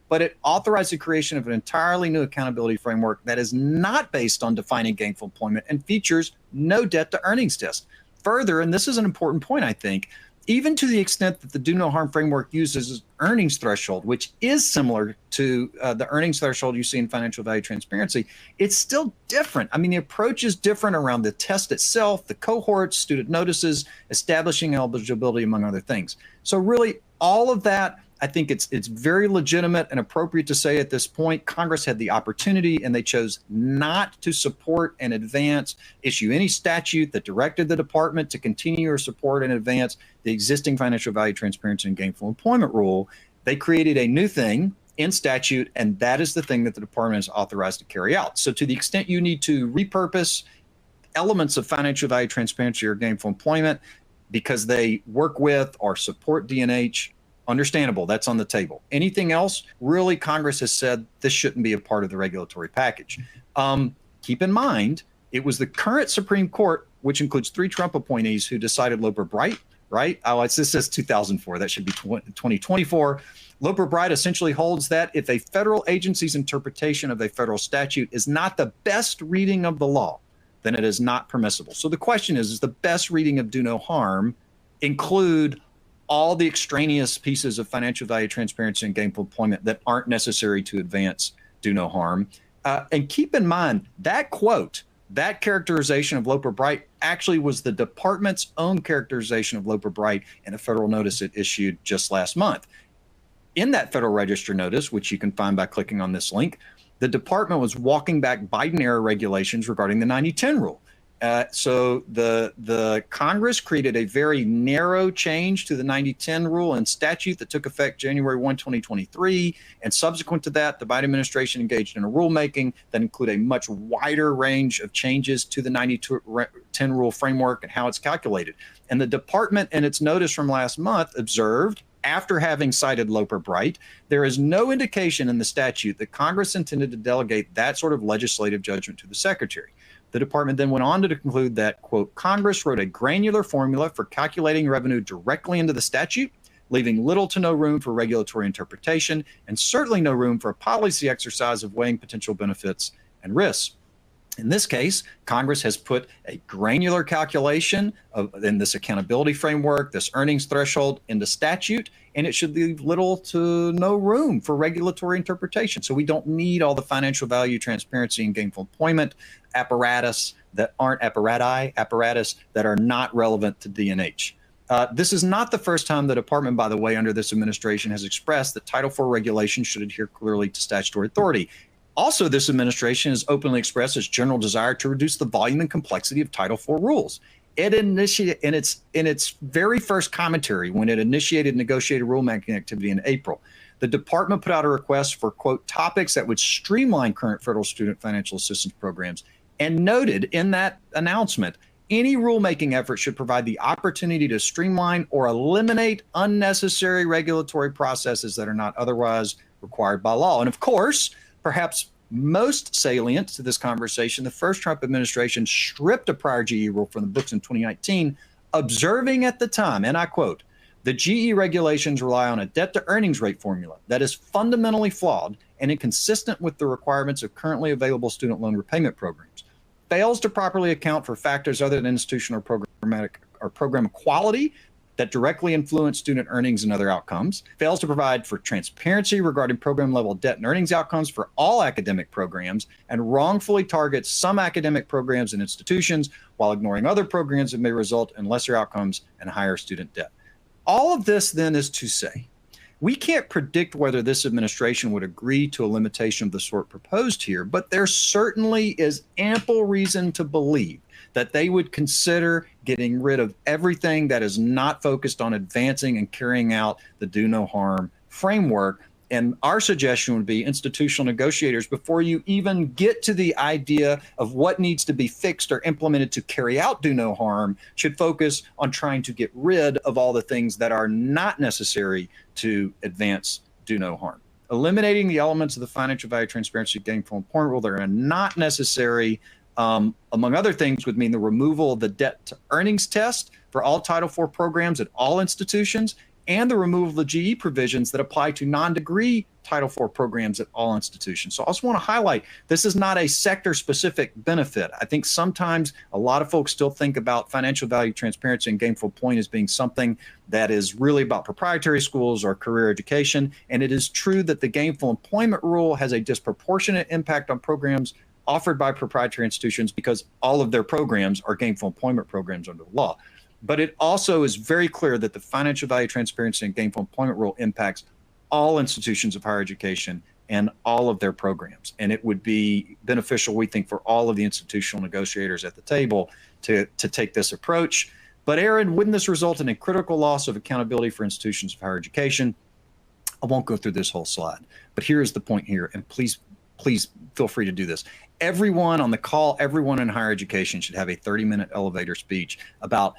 [SPEAKER 1] but it authorized the creation of an entirely new accountability framework that is not based on defining gainful employment and features no debt to earnings test. Further, and this is an important point, I think, even to the extent that the do no harm framework uses earnings threshold, which is similar to the earnings threshold you see in financial value transparency, it's still different. I mean, the approach is different around the test itself, the cohorts, student notices, establishing eligibility, among other things. So really, all of that, I think it's very legitimate and appropriate to say at this point, Congress had the opportunity and they chose not to support and issue any statute that directed the department to continue or support and advance the existing financial value transparency and gainful employment rule. They created a new thing in statute, and that is the thing that the department is authorized to carry out. So to the extent you need to repurpose elements of financial value transparency or gainful employment because they work with or support D&H, understandable, that's on the table. Anything else, really, Congress has said this shouldn't be a part of the regulatory package. Keep in mind, it was the current Supreme Court, which includes 3 Trump appointees, who decided Loper-Bright, right? This says 2004, that should be 2024. Loper-Bright essentially holds that if a federal agency's interpretation of a federal statute is not the best reading of the law, then it is not permissible. So the question is the best reading of do no harm include all the extraneous pieces of financial value transparency and gainful employment that aren't necessary to advance do no harm? And keep in mind that quote, that characterization of Loper-Bright actually was the department's own characterization of Loper-Bright in a federal notice it issued just last month. In that Federal Register notice, which you can find by clicking on this link, the department was walking back Biden-era regulations regarding the 90-10 rule. So the Congress created a very narrow change to the 90-10 rule and statute that took effect January 1, 2023. And subsequent to that, the Biden administration engaged in a rulemaking that included a much wider range of changes to the 90-10 rule framework and how it's calculated. And the department, in its notice from last month, observed, after having cited Loper-Bright, there is no indication in the statute that Congress intended to delegate that sort of legislative judgment to the secretary. The department then went on to conclude that, quote, Congress wrote a granular formula for calculating revenue directly into the statute, leaving little to no room for regulatory interpretation and certainly no room for a policy exercise of weighing potential benefits and risks. In this case, Congress has put a granular calculation in this accountability framework, this earnings threshold, into statute, and it should leave little to no room for regulatory interpretation. So we don't need all the financial value transparency and gainful employment apparatus that aren't apparatus that are not relevant to D&H. This is not the first time the department, by the way, under this administration has expressed that Title IV regulations should adhere clearly to statutory authority. Also, this administration has openly expressed its general desire to reduce the volume and complexity of Title IV rules. It initiated in its very first commentary when it initiated negotiated rulemaking activity in April. The department put out a request for, quote, topics that would streamline current federal student financial assistance programs, and noted in that announcement, any rulemaking effort should provide the opportunity to streamline or eliminate unnecessary regulatory processes that are not otherwise required by law. And of course, perhaps most salient to this conversation, the first Trump administration stripped a prior GE rule from the books in 2019, observing at the time, and I quote, the GE regulations rely on a debt to earnings rate formula that is fundamentally flawed and inconsistent with the requirements of currently available student loan repayment programs, fails to properly account for factors other than institutional or program quality that directly influence student earnings and other outcomes, fails to provide for transparency regarding program-level debt and earnings outcomes for all academic programs, and wrongfully targets some academic programs and institutions while ignoring other programs that may result in lesser outcomes and higher student debt. All of this, then, is to say, we can't predict whether this administration would agree to a limitation of the sort proposed here, but there certainly is ample reason to believe that they would consider getting rid of everything that is not focused on advancing and carrying out the do no harm framework And our suggestion would be institutional negotiators, before you even get to the idea of what needs to be fixed or implemented to carry out do no harm, should focus on trying to get rid of all the things that are not necessary to advance do no harm. Eliminating the elements of the financial value transparency gainful employment rule that are not necessary, among other things, would mean the removal of the debt to earnings test for all Title IV programs at all institutions, and the removal of the GE provisions that apply to non-degree Title IV programs at all institutions. So I also want to highlight, this is not a sector-specific benefit. I think sometimes a lot of folks still think about financial value transparency and gainful employment as being something that is really about proprietary schools or career education. And it is true that the gainful employment rule has a disproportionate impact on programs offered by proprietary institutions because all of their programs are gainful employment programs under the law. But it also is very clear that the financial value transparency and gainful employment rule impacts all institutions of higher education and all of their programs. And it would be beneficial, we think, for all of the institutional negotiators at the table to take this approach. But Aaron, wouldn't this result in a critical loss of accountability for institutions of higher education? I won't go through this whole slide, but here is the point here, and please feel free to do this. Everyone on the call, everyone in higher education should have a 30-minute elevator speech about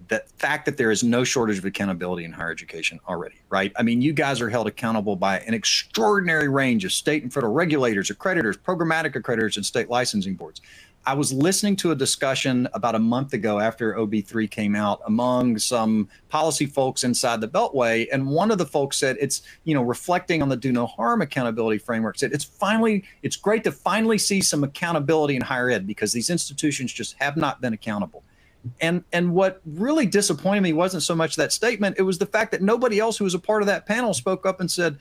[SPEAKER 1] the fact that there is no shortage of accountability in higher education already, right? I mean, you guys are held accountable by an extraordinary range of state and federal regulators, accreditors, programmatic accreditors, and state licensing boards. I was listening to a discussion about a month ago after OB3 came out among some policy folks inside the Beltway, and one of the folks said, it's, reflecting on the do no harm accountability framework, said it's great to finally see some accountability in higher ed because these institutions just have not been accountable. And what really disappointed me wasn't so much that statement, it was the fact that nobody else who was a part of that panel spoke up and said,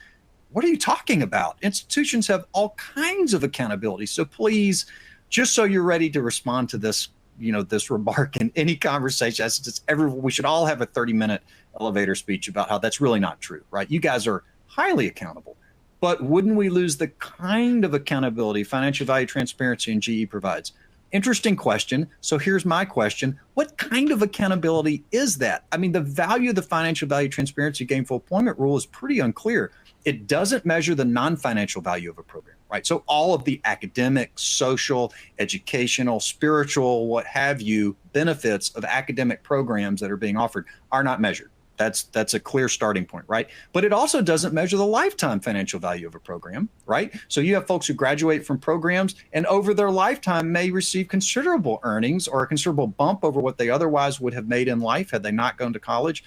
[SPEAKER 1] what are you talking about? Institutions have all kinds of accountability. So please, just so you're ready to respond to this, this remark in any conversation, we should all have a 30-minute elevator speech about how that's really not true, right? You guys are highly accountable. But wouldn't we lose the kind of accountability financial value transparency and GE provides? Interesting question. So here's my question. What kind of accountability is that? I mean, the value of the financial value transparency gainful employment rule is pretty unclear. It doesn't measure the non-financial value of a program, right? So all of the academic, social, educational, spiritual, what have you, benefits of academic programs that are being offered are not measured. That's a clear starting point, right? But it also doesn't measure the lifetime financial value of a program, right? So you have folks who graduate from programs and over their lifetime may receive considerable earnings or a considerable bump over what they otherwise would have made in life had they not gone to college.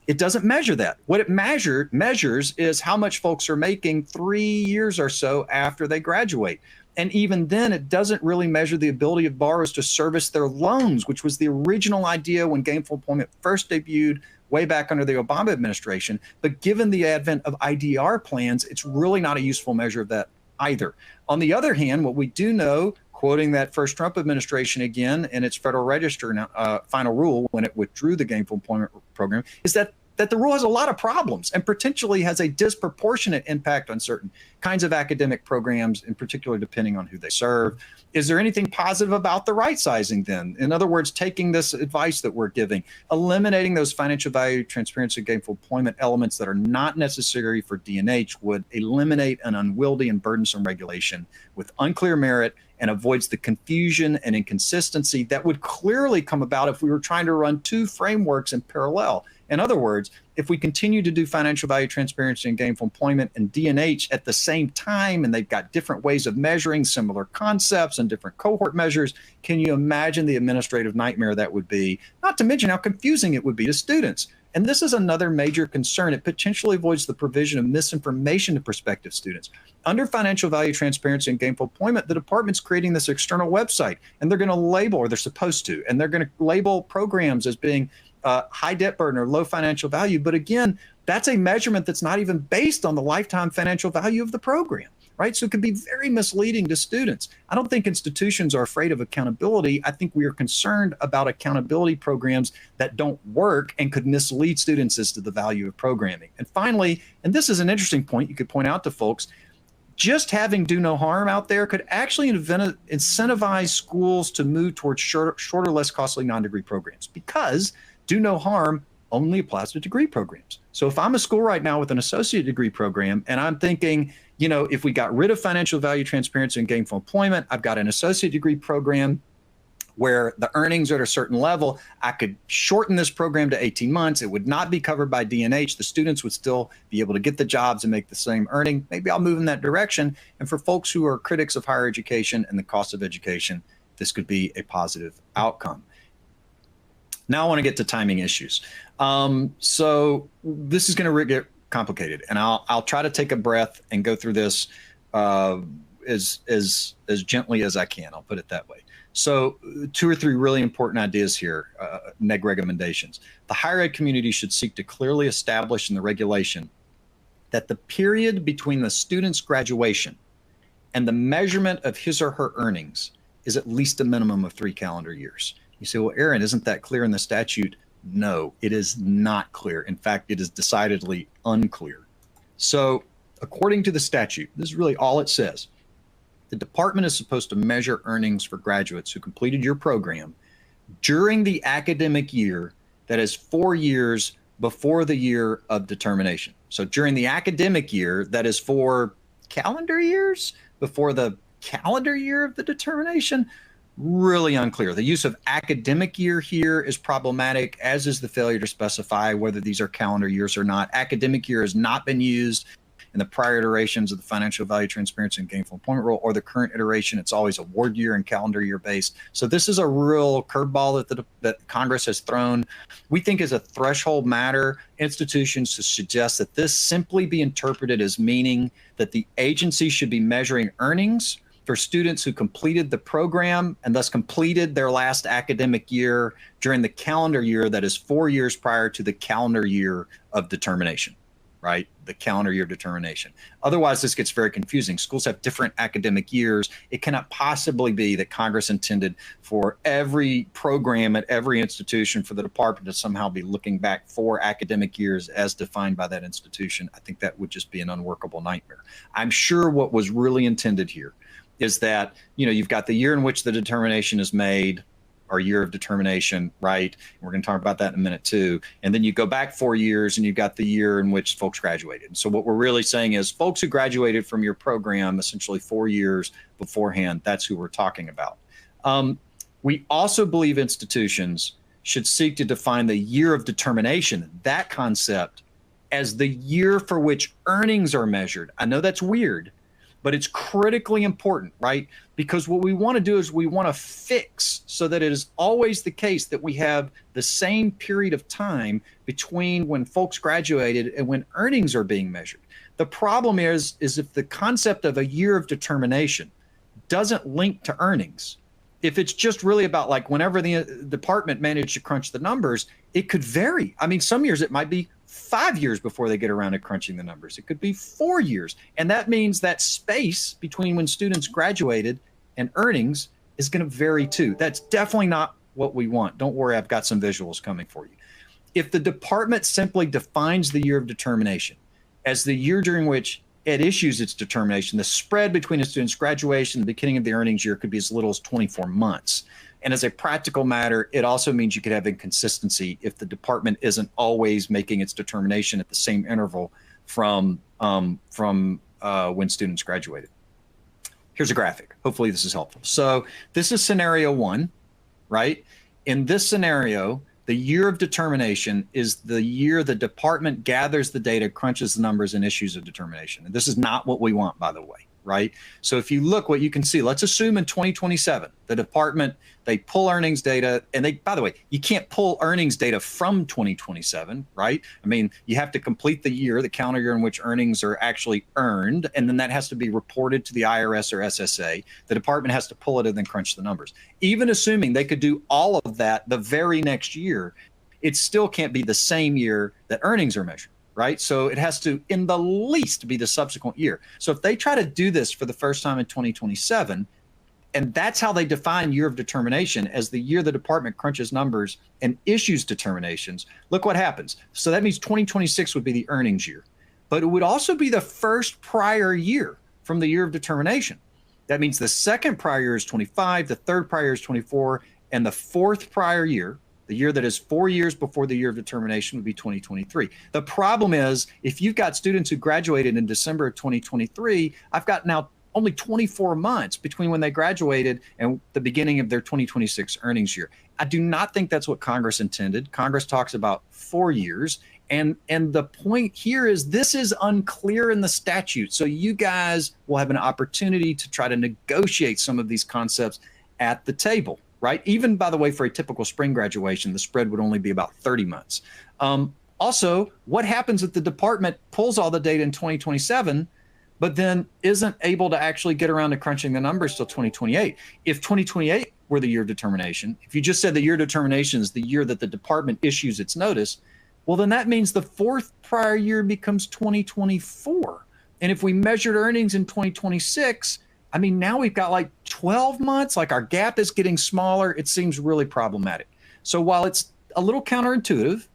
[SPEAKER 1] It doesn't measure that. What it measures is how much folks are making 3 years or so after they graduate. And even then, it doesn't really measure the ability of borrowers to service their loans, which was the original idea when gainful employment first debuted way back under the Obama administration. But given the advent of IDR plans, it's really not a useful measure of that either. On the other hand, what we do know, quoting that first Trump administration again in its Federal Register final rule when it withdrew the gainful employment program, is that the rule has a lot of problems and potentially has a disproportionate impact on certain kinds of academic programs, in particular, depending on who they serve. Is there anything positive about the right sizing then? In other words, taking this advice that we're giving, eliminating those financial value, transparency, gainful employment elements that are not necessary for D&H would eliminate an unwieldy and burdensome regulation with unclear merit and avoids the confusion and inconsistency that would clearly come about if we were trying to run two frameworks in parallel. In other words, if we continue to do financial value, transparency, and gainful employment and D&H at the same time, and they've got different ways of measuring similar concepts and different cohort measures, can you imagine the administrative nightmare that would be? Not to mention how confusing it would be to students. And this is another major concern. It potentially avoids the provision of misinformation to prospective students. Under financial value, transparency, and gainful employment, the department's creating this external website, and they're going to label, or they're supposed to, and they're going to label programs as being high debt burden or low financial value. But again, that's a measurement that's not even based on the lifetime financial value of the program, right? So it can be very misleading to students. I don't think institutions are afraid of accountability. I think we are concerned about accountability programs that don't work and could mislead students as to the value of programming. And finally, and this is an interesting point you could point out to folks, just having do no harm out there could actually incentivize schools to move towards shorter, less costly non-degree programs, because do no harm only applies to degree programs. So if I'm a school right now with an associate degree program and I'm thinking, if we got rid of financial value transparency and gainful employment, I've got an associate degree program where the earnings are at a certain level, I could shorten this program to 18 months. It would not be covered by D&H. The students would still be able to get the jobs and make the same earning. Maybe I'll move in that direction. And for folks who are critics of higher education and the cost of education, this could be a positive outcome. Now I want to get to timing issues. So this is going to get complicated, and I'll try to take a breath and go through this as gently as I can. I'll put it that way. So 2 or 3 really important ideas here, neg recommendations. The higher ed community should seek to clearly establish in the regulation that the period between the student's graduation and the measurement of his or her earnings is at least a minimum of 3 calendar years. You say, well, Aaron, isn't that clear in the statute? No, it is not clear. In fact, it is decidedly unclear. So according to the statute, this is really all it says. The department is supposed to measure earnings for graduates who completed your program during the academic year that is 4 years before the year of determination. So during the academic year that is 4 calendar years before the calendar year of the determination, really unclear. The use of academic year here is problematic, as is the failure to specify whether these are calendar years or not. Academic year has not been used in the prior iterations of the financial value transparency and gainful employment rule, or the current iteration. It's always award year and calendar year based. So this is a real curveball that Congress has thrown. We think as a threshold matter, institutions should suggest that this simply be interpreted as meaning that the agency should be measuring earnings for students who completed the program and thus completed their last academic year during the calendar year that is 4 years prior to the calendar year of determination, right? The calendar year of determination. Otherwise, this gets very confusing. Schools have different academic years. It cannot possibly be that Congress intended for every program at every institution for the department to somehow be looking back 4 academic years as defined by that institution. I think that would just be an unworkable nightmare. I'm sure what was really intended here is that, you've got the year in which the determination is made, or year of determination, right? We're going to talk about that in a minute too. And then you go back 4 years and you've got the year in which folks graduated. And so what we're really saying is folks who graduated from your program essentially 4 years beforehand, that's who we're talking about. We also believe institutions should seek to define the year of determination, that concept, as the year for which earnings are measured. I know that's weird, but it's critically important, right? Because what we want to do is we want to fix so that it is always the case that we have the same period of time between when folks graduated and when earnings are being measured. The problem is if the concept of a year of determination doesn't link to earnings, if it's just really about like whenever the department managed to crunch the numbers, it could vary. I mean, some years it might be 5 years before they get around to crunching the numbers. It could be 4 years. And that means that space between when students graduated and earnings is going to vary too. That's definitely not what we want. Don't worry, I've got some visuals coming for you. If the department simply defines the year of determination as the year during which it issues its determination, the spread between a student's graduation and the beginning of the earnings year could be as little as 24 months. And as a practical matter, it also means you could have inconsistency if the department isn't always making its determination at the same interval from when students graduated. Here's a graphic. Hopefully this is helpful. So this is scenario 1, right? In this scenario, the year of determination is the year the department gathers the data, crunches the numbers, and issues a determination. And this is not what we want, by the way, right? So if you look, what you can see, let's assume in 2027, the department, they pull earnings data, and by the way, you can't pull earnings data from 2027, right? I mean, you have to complete the year, the calendar year in which earnings are actually earned, and then that has to be reported to the IRS or SSA. The department has to pull it and then crunch the numbers. Even assuming they could do all of that the very next year, it still can't be the same year that earnings are measured, right? So it has to, in the least, be the subsequent year. So if they try to do this for the first time in 2027, and that's how they define year of determination, as the year the department crunches numbers and issues determinations, look what happens. So that means 2026 would be the earnings year, but it would also be the first prior year from the year of determination. That means the second prior year is 25, the third prior year is 24, and the fourth prior year, The year that is 4 years before the year of determination would be 2023. The problem is, if you've got students who graduated in December of 2023, I've got now only 24 months between when they graduated and the beginning of their 2026 earnings year. I do not think that's what Congress intended. Congress talks about 4 years. And the point here is this is unclear in the statute. So you guys will have an opportunity to try to negotiate some of these concepts at the table, right? Even, by the way, for a typical spring graduation, the spread would only be about 30 months. Also, what happens if the department pulls all the data in 2027, but then isn't able to actually get around to crunching the numbers till 2028? If 2028 were the year of determination, if you just said the year of determination is the year that the department issues its notice, well, then that means the fourth prior year becomes 2024. And if we measured earnings in 2026, I mean, now we've got like 12 months, like our gap is getting smaller. It seems really problematic. So while it's a little counterintuitive,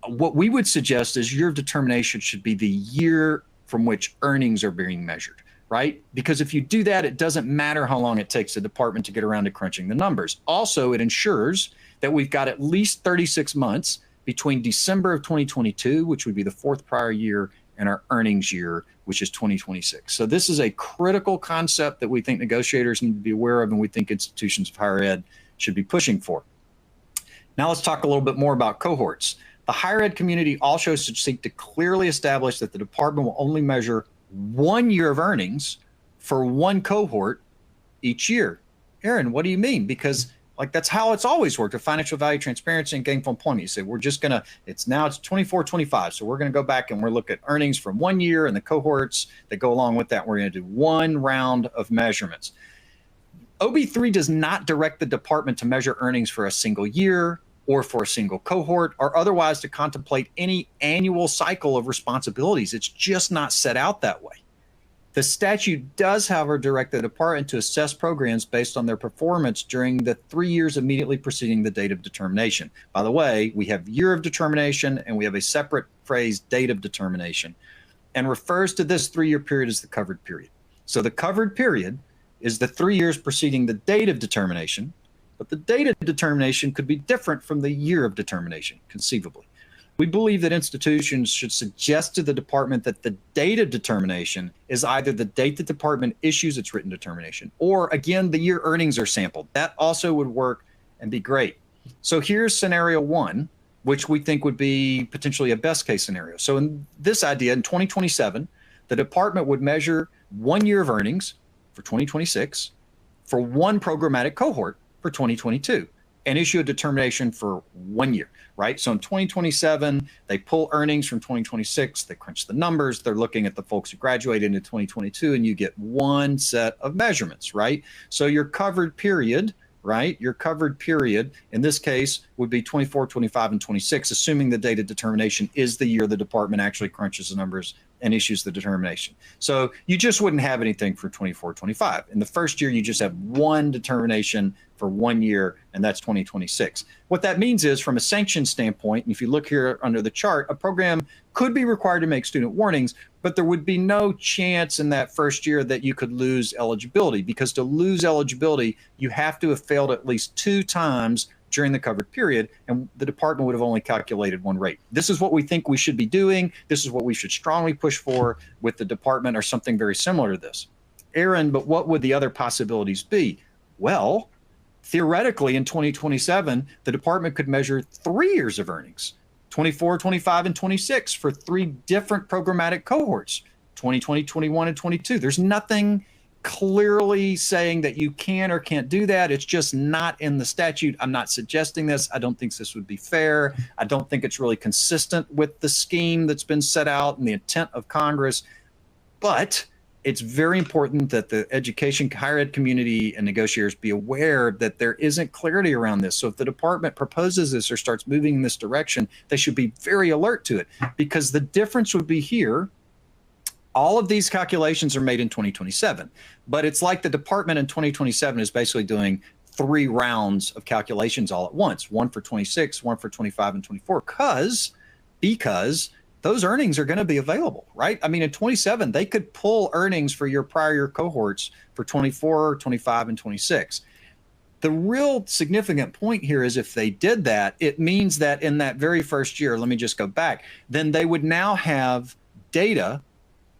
[SPEAKER 1] what we would suggest is year of determination should be the year from which earnings are being measured, right? Because if you do that, it doesn't matter how long it takes the department to get around to crunching the numbers. Also, it ensures that we've got at least 36 months between December of 2022, which would be the fourth prior year, and our earnings year, which is 2026. So this is a critical concept that we think negotiators need to be aware of, and we think institutions of higher ed should be pushing for. Now let's talk a little bit more about cohorts. The higher ed community also should seek to clearly establish that the department will only measure 1 year of earnings for one cohort each year. Aaron, what do you mean? Because like that's how it's always worked with financial value transparency and gainful employment. You say we're just gonna, it's 24-25. So we're gonna go back and we're look at earnings from 1 year and the cohorts that go along with that. We're gonna do one round of measurements. OB3 does not direct the department to measure earnings for a single year or for a single cohort or otherwise to contemplate any annual cycle of responsibilities. It's just not set out that way. The statute does, however, direct the department to assess programs based on their performance during the 3 years immediately preceding the date of determination. By the way, we have year of determination and we have a separate phrase, date of determination, and refers to this 3-year period as the covered period. So the covered period is the 3 years preceding the date of determination, but the date of determination could be different from the year of determination, conceivably. We believe that institutions should suggest to the department that the date of determination is either the date the department issues its written determination, or again, the year earnings are sampled. That also would work and be great. So here's scenario one, which we think would be potentially a best case scenario. So in this idea, in 2027, the department would measure 1 year of earnings for 2026 for one programmatic cohort for 2022 and issue a determination for 1 year, right? So in 2027, they pull earnings from 2026, they crunch the numbers, they're looking at the folks who graduated into 2022, and you get one set of measurements, right? So your covered period, right? Your covered period in this case would be 24, 25, and 26, assuming the date of determination is the year the department actually crunches the numbers and issues the determination. So you just wouldn't have anything for 24, 25. In the first year, you just have one determination for 1 year, and that's 2026. What that means is, from a sanction standpoint, and if you look here under the chart, a program could be required to make student warnings, but there would be no chance in that first year that you could lose eligibility, because to lose eligibility, you have to have failed at least 2 times during the covered period, and the department would have only calculated one rate. This is what we think we should be doing. This is what we should strongly push for with the department, or something very similar to this. Aaron, but what would the other possibilities be? Well, theoretically, in 2027, the department could measure 3 years of earnings, 24, 25, and 26 for 3 different programmatic cohorts, 2020, 21, and 22. There's nothing clearly saying that you can or can't do that. It's just not in the statute. I'm not suggesting this. I don't think this would be fair. I don't think it's really consistent with the scheme that's been set out and the intent of Congress. But it's very important that the education, higher ed community and negotiators be aware that there isn't clarity around this. So if the department proposes this or starts moving in this direction, they should be very alert to it, because the difference would be here. All of these calculations are made in 2027, but it's like the department in 2027 is basically doing 3 rounds of calculations all at once, one for 26, one for 25 and 24, because those earnings are going to be available, right? I mean, in 27, they could pull earnings for your prior year cohorts for 24, 25, and 26. The real significant point here is if they did that, it means that in that very first year, let me just go back, then they would now have data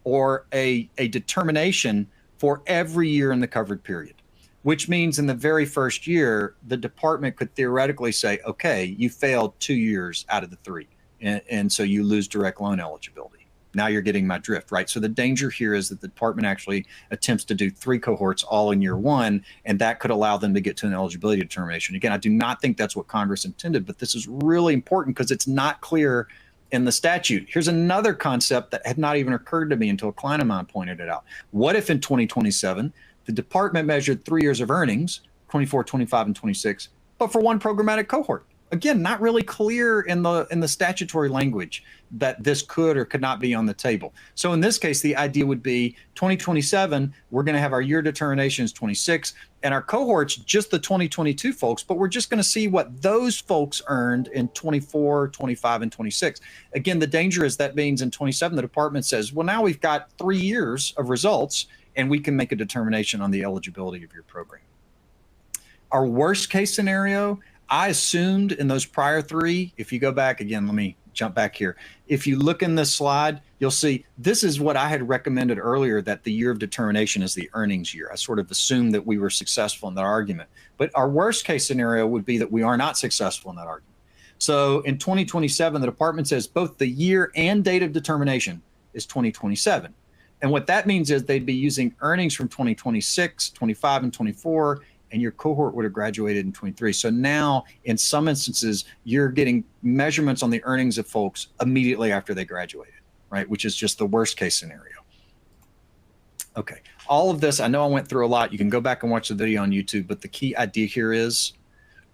[SPEAKER 1] or a determination for every year in the covered period, which means in the very first year, the department could theoretically say, okay, you failed 2 years out of the 3, and so you lose direct loan eligibility. Now you're getting my drift, right? So the danger here is that the department actually attempts to do 3 cohorts all in year 1, and that could allow them to get to an eligibility determination. Again, I do not think that's what Congress intended, but this is really important because it's not clear in the statute. Here's another concept that had not even occurred to me until a client of mine pointed it out. What if in 2027, the department measured 3 years of earnings, 24, 25, and 26, but for one programmatic cohort? Again, not really clear in the statutory language that this could or could not be on the table. So in this case, the idea would be 2027, we're going to have our year determinations 26, and our cohorts, just the 2022 folks, but we're just going to see what those folks earned in 24, 25, and 26. Again, the danger is that means in 27, the department says, well, now we've got 3 years of results, and we can make a determination on the eligibility of your program. Our worst case scenario, I assumed in those prior 3, if you go back again, let me jump back here. If you look in this slide, you'll see this is what I had recommended earlier, that the year of determination is the earnings year. I sort of assumed that we were successful in that argument. But our worst case scenario would be that we are not successful in that argument. So in 2027, the department says both the year and date of determination is 2027. And what that means is they'd be using earnings from 2026, 25, and 24, and your cohort would have graduated in 23. So now, in some instances, you're getting measurements on the earnings of folks immediately after they graduated, right? Which is just the worst case scenario. Okay, all of this, I know I went through a lot. You can go back and watch the video on YouTube, but the key idea here is,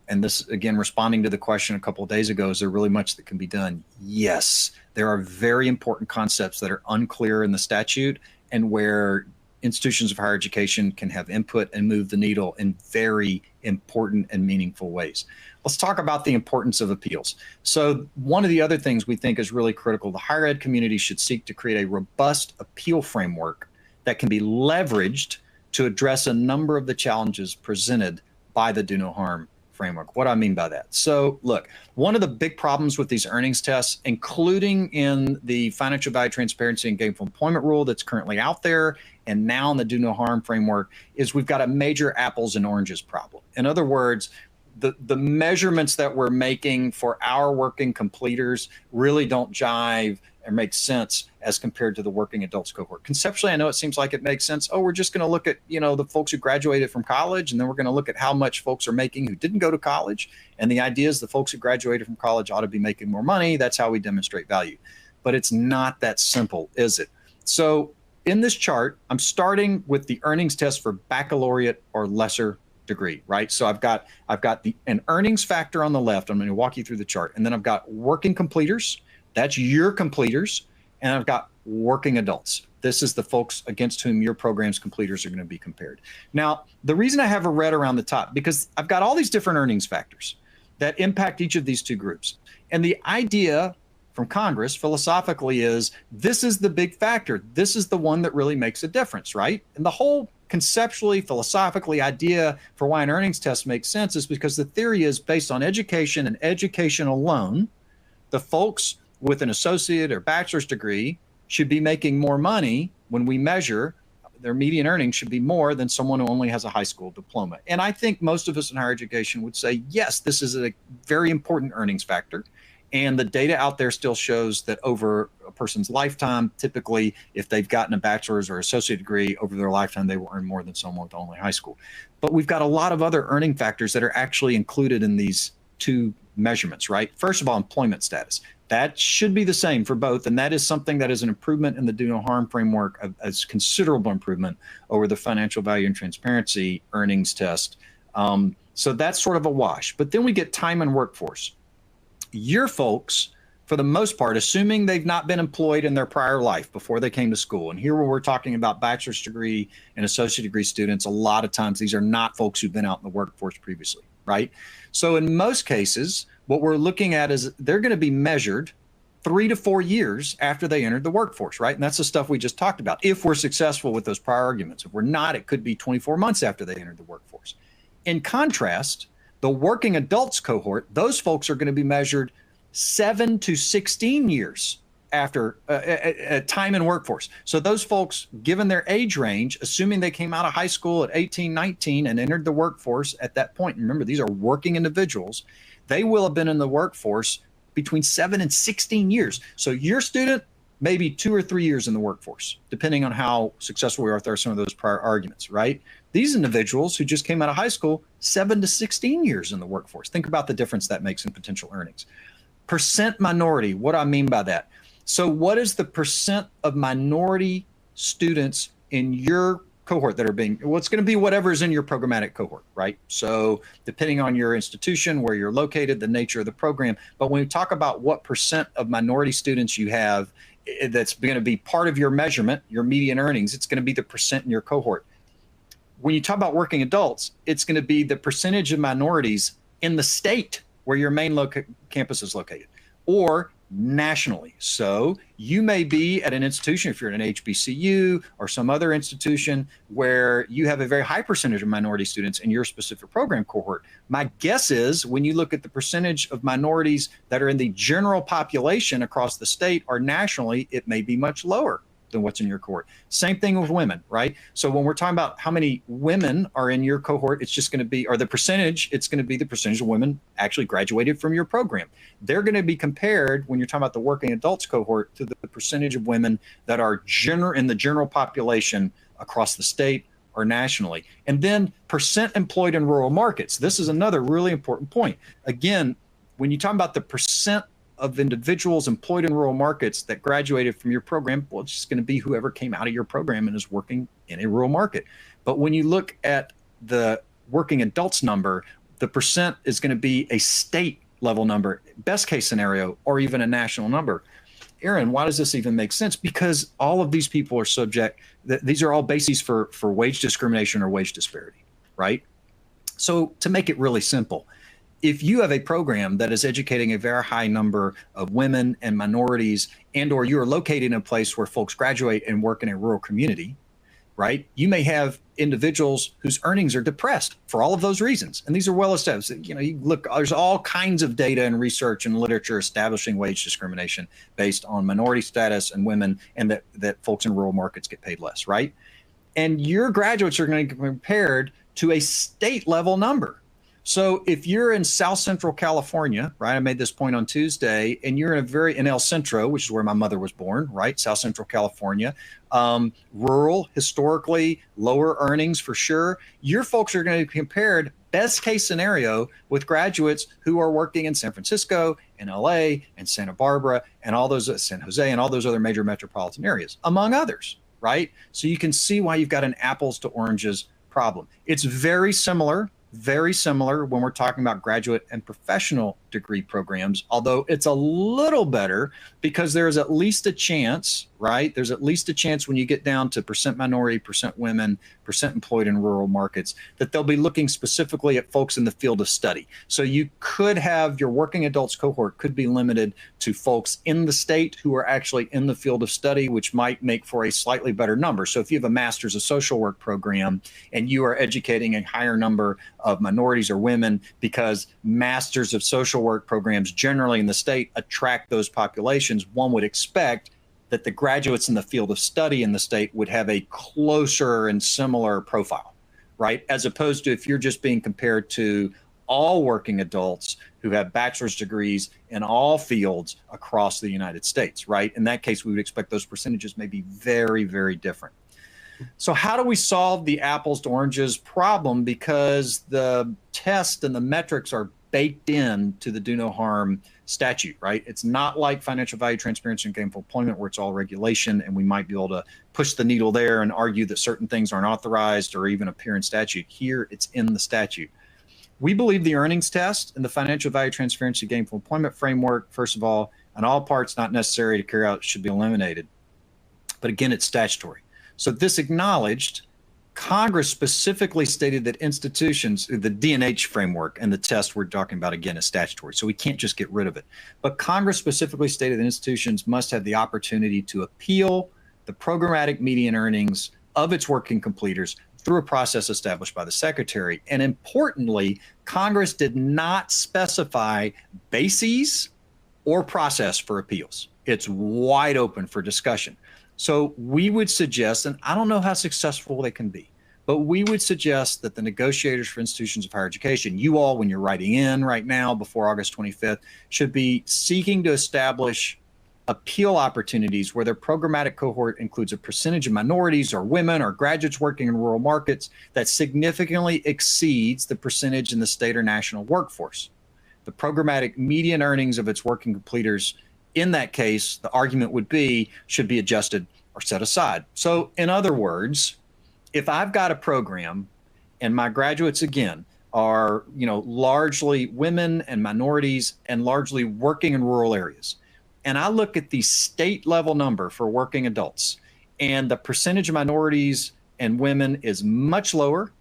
[SPEAKER 1] and this, again, responding to the question a couple of days ago, is there really much that can be done? Yes, there are very important concepts that are unclear in the statute and where institutions of higher education can have input and move the needle in very important and meaningful ways. Let's talk about the importance of appeals. So one of the other things we think is really critical, the higher ed community should seek to create a robust appeal framework that can be leveraged to address a number of the challenges presented by the do no harm framework. What do I mean by that? So look, one of the big problems with these earnings tests, including in the financial value transparency and gainful employment rule that's currently out there, and now in the do no harm framework, is we've got a major apples and oranges problem. In other words, the measurements that we're making for our working completers really don't jive or make sense as compared to the working adults cohort. Conceptually, I know it seems like it makes sense. Oh, we're just going to look at, the folks who graduated from college, and then we're going to look at how much folks are making who didn't go to college. And the idea is the folks who graduated from college ought to be making more money. That's how we demonstrate value. But it's not that simple, is it? So in this chart, I'm starting with the earnings test for baccalaureate or lesser degree, right? So I've got an earnings factor on the left. I'm going to walk you through the chart. And then I've got working completers. That's your completers. And I've got working adults. This is the folks against whom your program's completers are going to be compared. Now, the reason I have a red around the top, because I've got all these different earnings factors that impact each of these 2 groups. And the idea from Congress philosophically is this is the big factor. This is the one that really makes a difference, right? And the whole conceptually, philosophically idea for why an earnings test makes sense is because the theory is based on education and education alone. The folks with an associate or bachelor's degree should be making more money when we measure their median earnings should be more than someone who only has a high school diploma. And I think most of us in higher education would say, yes, this is a very important earnings factor. And the data out there still shows that over a person's lifetime, typically, if they've gotten a bachelor's or associate degree over their lifetime, they will earn more than someone with only high school. But we've got a lot of other earning factors that are actually included in these 2 measurements, right? First of all, employment status. That should be the same for both. And that is something that is an improvement in the do no harm framework, as considerable improvement over the financial value and transparency earnings test. So that's sort of a wash. But then we get time and workforce. Your folks, for the most part, assuming they've not been employed in their prior life before they came to school. And here where we're talking about bachelor's degree and associate degree students, a lot of times these are not folks who've been out in the workforce previously, right? So in most cases, what we're looking at is they're going to be measured 3 to 4 years after they entered the workforce, right? And that's the stuff we just talked about. If we're successful with those prior arguments, if we're not, it could be 24 months after they entered the workforce. In contrast, the working adults cohort, those folks are going to be measured 7 to 16 years after time in workforce. So those folks, given their age range, assuming they came out of high school at 18, 19 and entered the workforce at that point, remember, these are working individuals, they will have been in the workforce between 7 and 16 years. So your student, maybe 2 or 3 years in the workforce, depending on how successful we are with some of those prior arguments, right? These individuals who just came out of high school, 7 to 16 years in the workforce. Think about the difference that makes in potential earnings. Percent minority, what do I mean by that? So what is the percent of minority students in your cohort that are being, well, it's going to be whatever is in your programmatic cohort, right? So depending on your institution, where you're located, the nature of the program. But when we talk about what percent of minority students you have, that's going to be part of your measurement, your median earnings, it's going to be the percent in your cohort. When you talk about working adults, it's going to be the percentage of minorities in the state where your main campus is located, or nationally. So you may be at an institution, if you're at an HBCU or some other institution, where you have a very high percentage of minority students in your specific program cohort. My guess is when you look at the percentage of minorities that are in the general population across the state or nationally, it may be much lower than what's in your cohort. Same thing with women, right? So when we're talking about how many women are in your cohort, it's just going to be, or the percentage, it's going to be the percentage of women actually graduated from your program. They're going to be compared, when you're talking about the working adults cohort, to the percentage of women that are in the general population across the state or nationally. And then percent employed in rural markets. This is another really important point. Again, when you talk about the percent of individuals employed in rural markets that graduated from your program, well, it's just going to be whoever came out of your program and is working in a rural market. But when you look at the working adults number, the percent is going to be a state level number, best case scenario, or even a national number. Aaron, why does this even make sense? Because all of these people are subject, these are all bases for wage discrimination or wage disparity, right? So to make it really simple, if you have a program that is educating a very high number of women and minorities, and or you're located in a place where folks graduate and work in a rural community, right? You may have individuals whose earnings are depressed for all of those reasons. And these are well established. You know, you look, there's all kinds of data and research and literature establishing wage discrimination based on minority status and women, and that folks in rural markets get paid less, right? And your graduates are going to be compared to a state level number. So if you're in South Central California, right, I made this point on Tuesday, and you're in El Centro, which is where my mother was born, right, South Central California, rural, historically, lower earnings for sure, your folks are going to be compared, best case scenario, with graduates who are working in San Francisco, in LA, and Santa Barbara, and all those, San Jose, and all those other major metropolitan areas, among others, right? So you can see why you've got an apples to oranges problem. It's very similar when we're talking about graduate and professional degree programs, although it's a little better because there's at least a chance, right? There's at least a chance when you get down to percent minority, percent women, percent employed in rural markets, that they'll be looking specifically at folks in the field of study. So you could have your working adults cohort could be limited to folks in the state who are actually in the field of study, which might make for a slightly better number. So if you have a master's of social work program and you are educating a higher number of minorities or women, because masters of social work programs generally in the state attract those populations, one would expect that the graduates in the field of study in the state would have a closer and similar profile, right? As opposed to if you're just being compared to all working adults who have bachelor's degrees in all fields across the United States, right? In that case, we would expect those percentages may be very, very different. So how do we solve the apples to oranges problem? Because the test and the metrics are baked in to the do no harm statute, right? It's not like financial value transparency and gainful employment where it's all regulation and we might be able to push the needle there and argue that certain things aren't authorized or even appear in statute. Here, it's in the statute. We believe the earnings test and the financial value transparency gainful employment framework, first of all, on all parts not necessary to carry out, should be eliminated. But again, it's statutory. So this acknowledged, Congress specifically stated that institutions, the D&H framework and the test we're talking about again is statutory, so we can't just get rid of it. But Congress specifically stated that institutions must have the opportunity to appeal the programmatic median earnings of its working completers through a process established by the Secretary. And importantly, Congress did not specify bases or process for appeals. It's wide open for discussion. So we would suggest, and I don't know how successful they can be, but we would suggest that the negotiators for institutions of higher education, you all, when you're writing in right now before August 25th, should be seeking to establish appeal opportunities where their programmatic cohort includes a percentage of minorities or women or graduates working in rural markets that significantly exceeds the percentage in the state or national workforce. The programmatic median earnings of its working completers, in that case, the argument would be, should be adjusted or set aside. So in other words, if I've got a program and my graduates, again, are largely women and minorities and largely working in rural areas, and I look at the state level number for working adults, and the percentage of minorities and women is much lower,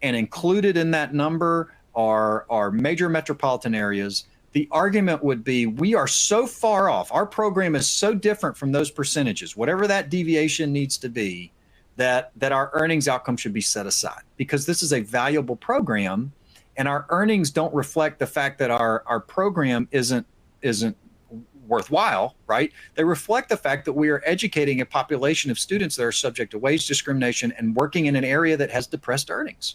[SPEAKER 1] and included in that number are major metropolitan areas, the argument would be, we are so far off, our program is so different from those percentages, whatever that deviation needs to be, that our earnings outcome should be set aside, because this is a valuable program, and our earnings don't reflect the fact that our program isn't worthwhile, right? They reflect the fact that we are educating a population of students that are subject to wage discrimination and working in an area that has depressed earnings.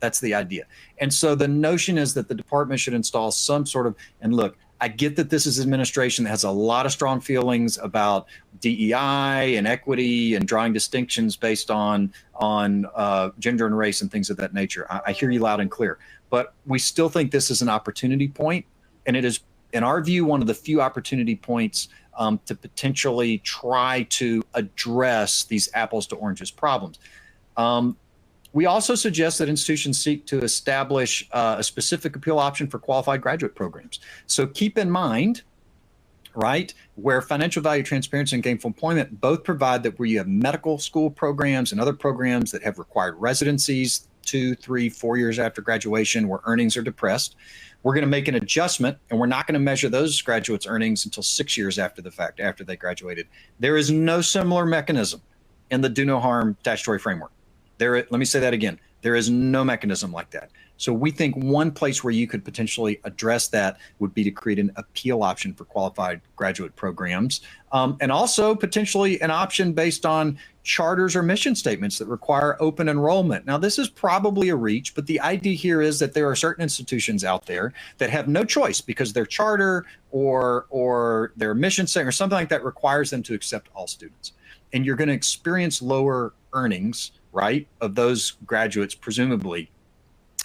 [SPEAKER 1] That's the idea. And so the notion is that the department should install some sort of, and look, I get that this is an administration that has a lot of strong feelings about DEI and equity and drawing distinctions based on gender and race and things of that nature. I hear you loud and clear, but we still think this is an opportunity point, and it is, in our view, one of the few opportunity points to potentially try to address these apples to oranges problems. We also suggest that institutions seek to establish a specific appeal option for qualified graduate programs. So keep in mind, right, where financial value, transparency, and gainful employment both provide that where you have medical school programs and other programs that have required residencies 2, 3, 4 years after graduation where earnings are depressed, we're going to make an adjustment, and we're not going to measure those graduates' earnings until 6 years after the fact, after they graduated. There is no similar mechanism in the do no harm statutory framework. Let me say that again. There is no mechanism like that. So we think one place where you could potentially address that would be to create an appeal option for qualified graduate programs, and also potentially an option based on charters or mission statements that require open enrollment. Now, this is probably a reach, but the idea here is that there are certain institutions out there that have no choice because their charter or their mission statement or something like that requires them to accept all students. And you're going to experience lower earnings, right, of those graduates, presumably,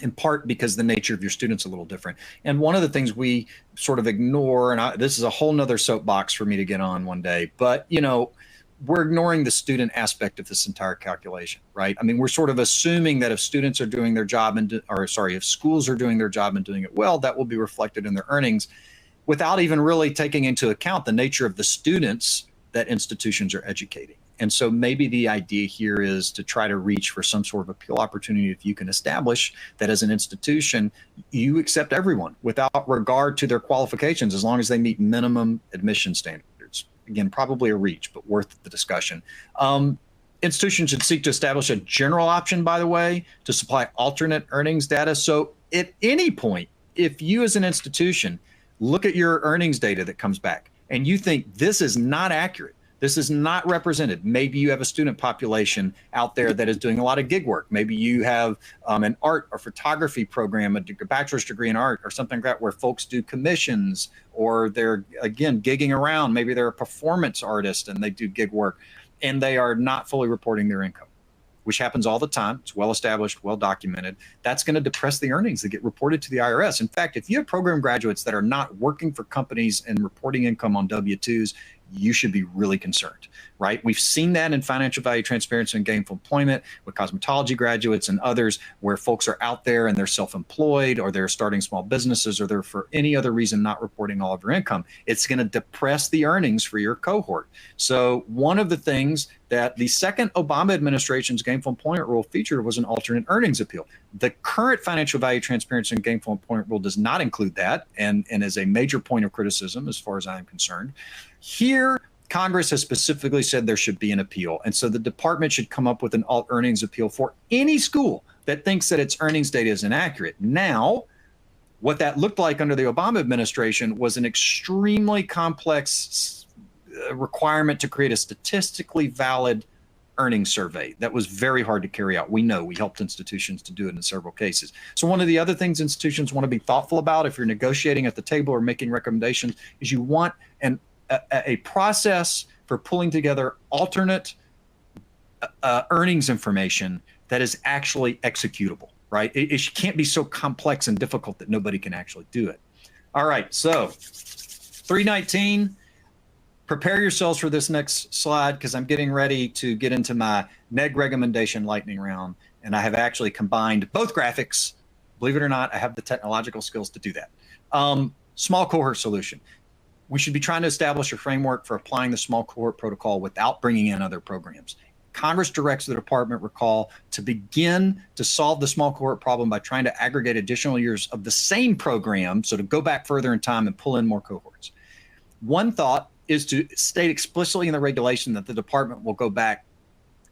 [SPEAKER 1] in part because the nature of your student's a little different. And one of the things we sort of ignore, and this is a whole nother soapbox for me to get on one day, but, we're ignoring the student aspect of this entire calculation, right? I mean, we're sort of assuming that if students are doing their job if schools are doing their job and doing it well, that will be reflected in their earnings without even really taking into account the nature of the students that institutions are educating. And so maybe the idea here is to try to reach for some sort of appeal opportunity if you can establish that as an institution, you accept everyone without regard to their qualifications as long as they meet minimum admission standards. Again, probably a reach, but worth the discussion. Institutions should seek to establish a general option, by the way, to supply alternate earnings data. So at any point, if you as an institution look at your earnings data that comes back and you think this is not accurate, this is not represented. Maybe you have a student population out there that is doing a lot of gig work. Maybe you have an art or photography program, a bachelor's degree in art or something like that, where folks do commissions or they're, again, gigging around. Maybe they're a performance artist and they do gig work and they are not fully reporting their income, which happens all the time. It's well established, well documented. That's going to depress the earnings that get reported to the IRS. In fact, if you have program graduates that are not working for companies and reporting income on W-2s, you should be really concerned, right? We've seen that in financial value, transparency, and gainful employment with cosmetology graduates and others where folks are out there and they're self-employed or they're starting small businesses or they're for any other reason not reporting all of their income. It's going to depress the earnings for your cohort. So one of the things that the second Obama administration's gainful employment rule featured was an alternate earnings appeal. The current financial value, transparency, and gainful employment rule does not include that and is a major point of criticism as far as I'm concerned. Here, Congress has specifically said there should be an appeal. And so the department should come up with an alt earnings appeal for any school that thinks that its earnings data is inaccurate. Now, what that looked like under the Obama administration was an extremely complex requirement to create a statistically valid earnings survey that was very hard to carry out. We know, we helped institutions to do it in several cases. So one of the other things institutions want to be thoughtful about if you're negotiating at the table or making recommendations is you want a process for pulling together alternate earnings information that is actually executable, right? It can't be so complex and difficult that nobody can actually do it. All right, so 319, prepare yourselves for this next slide because I'm getting ready to get into my neg recommendation lightning round, and I have actually combined both graphics. Believe it or not, I have the technological skills to do that. Small cohort solution. We should be trying to establish a framework for applying the small cohort protocol without bringing in other programs. Congress directs the department, recall, to begin to solve the small cohort problem by trying to aggregate additional years of the same program, so to go back further in time and pull in more cohorts. One thought is to state explicitly in the regulation that the department will go back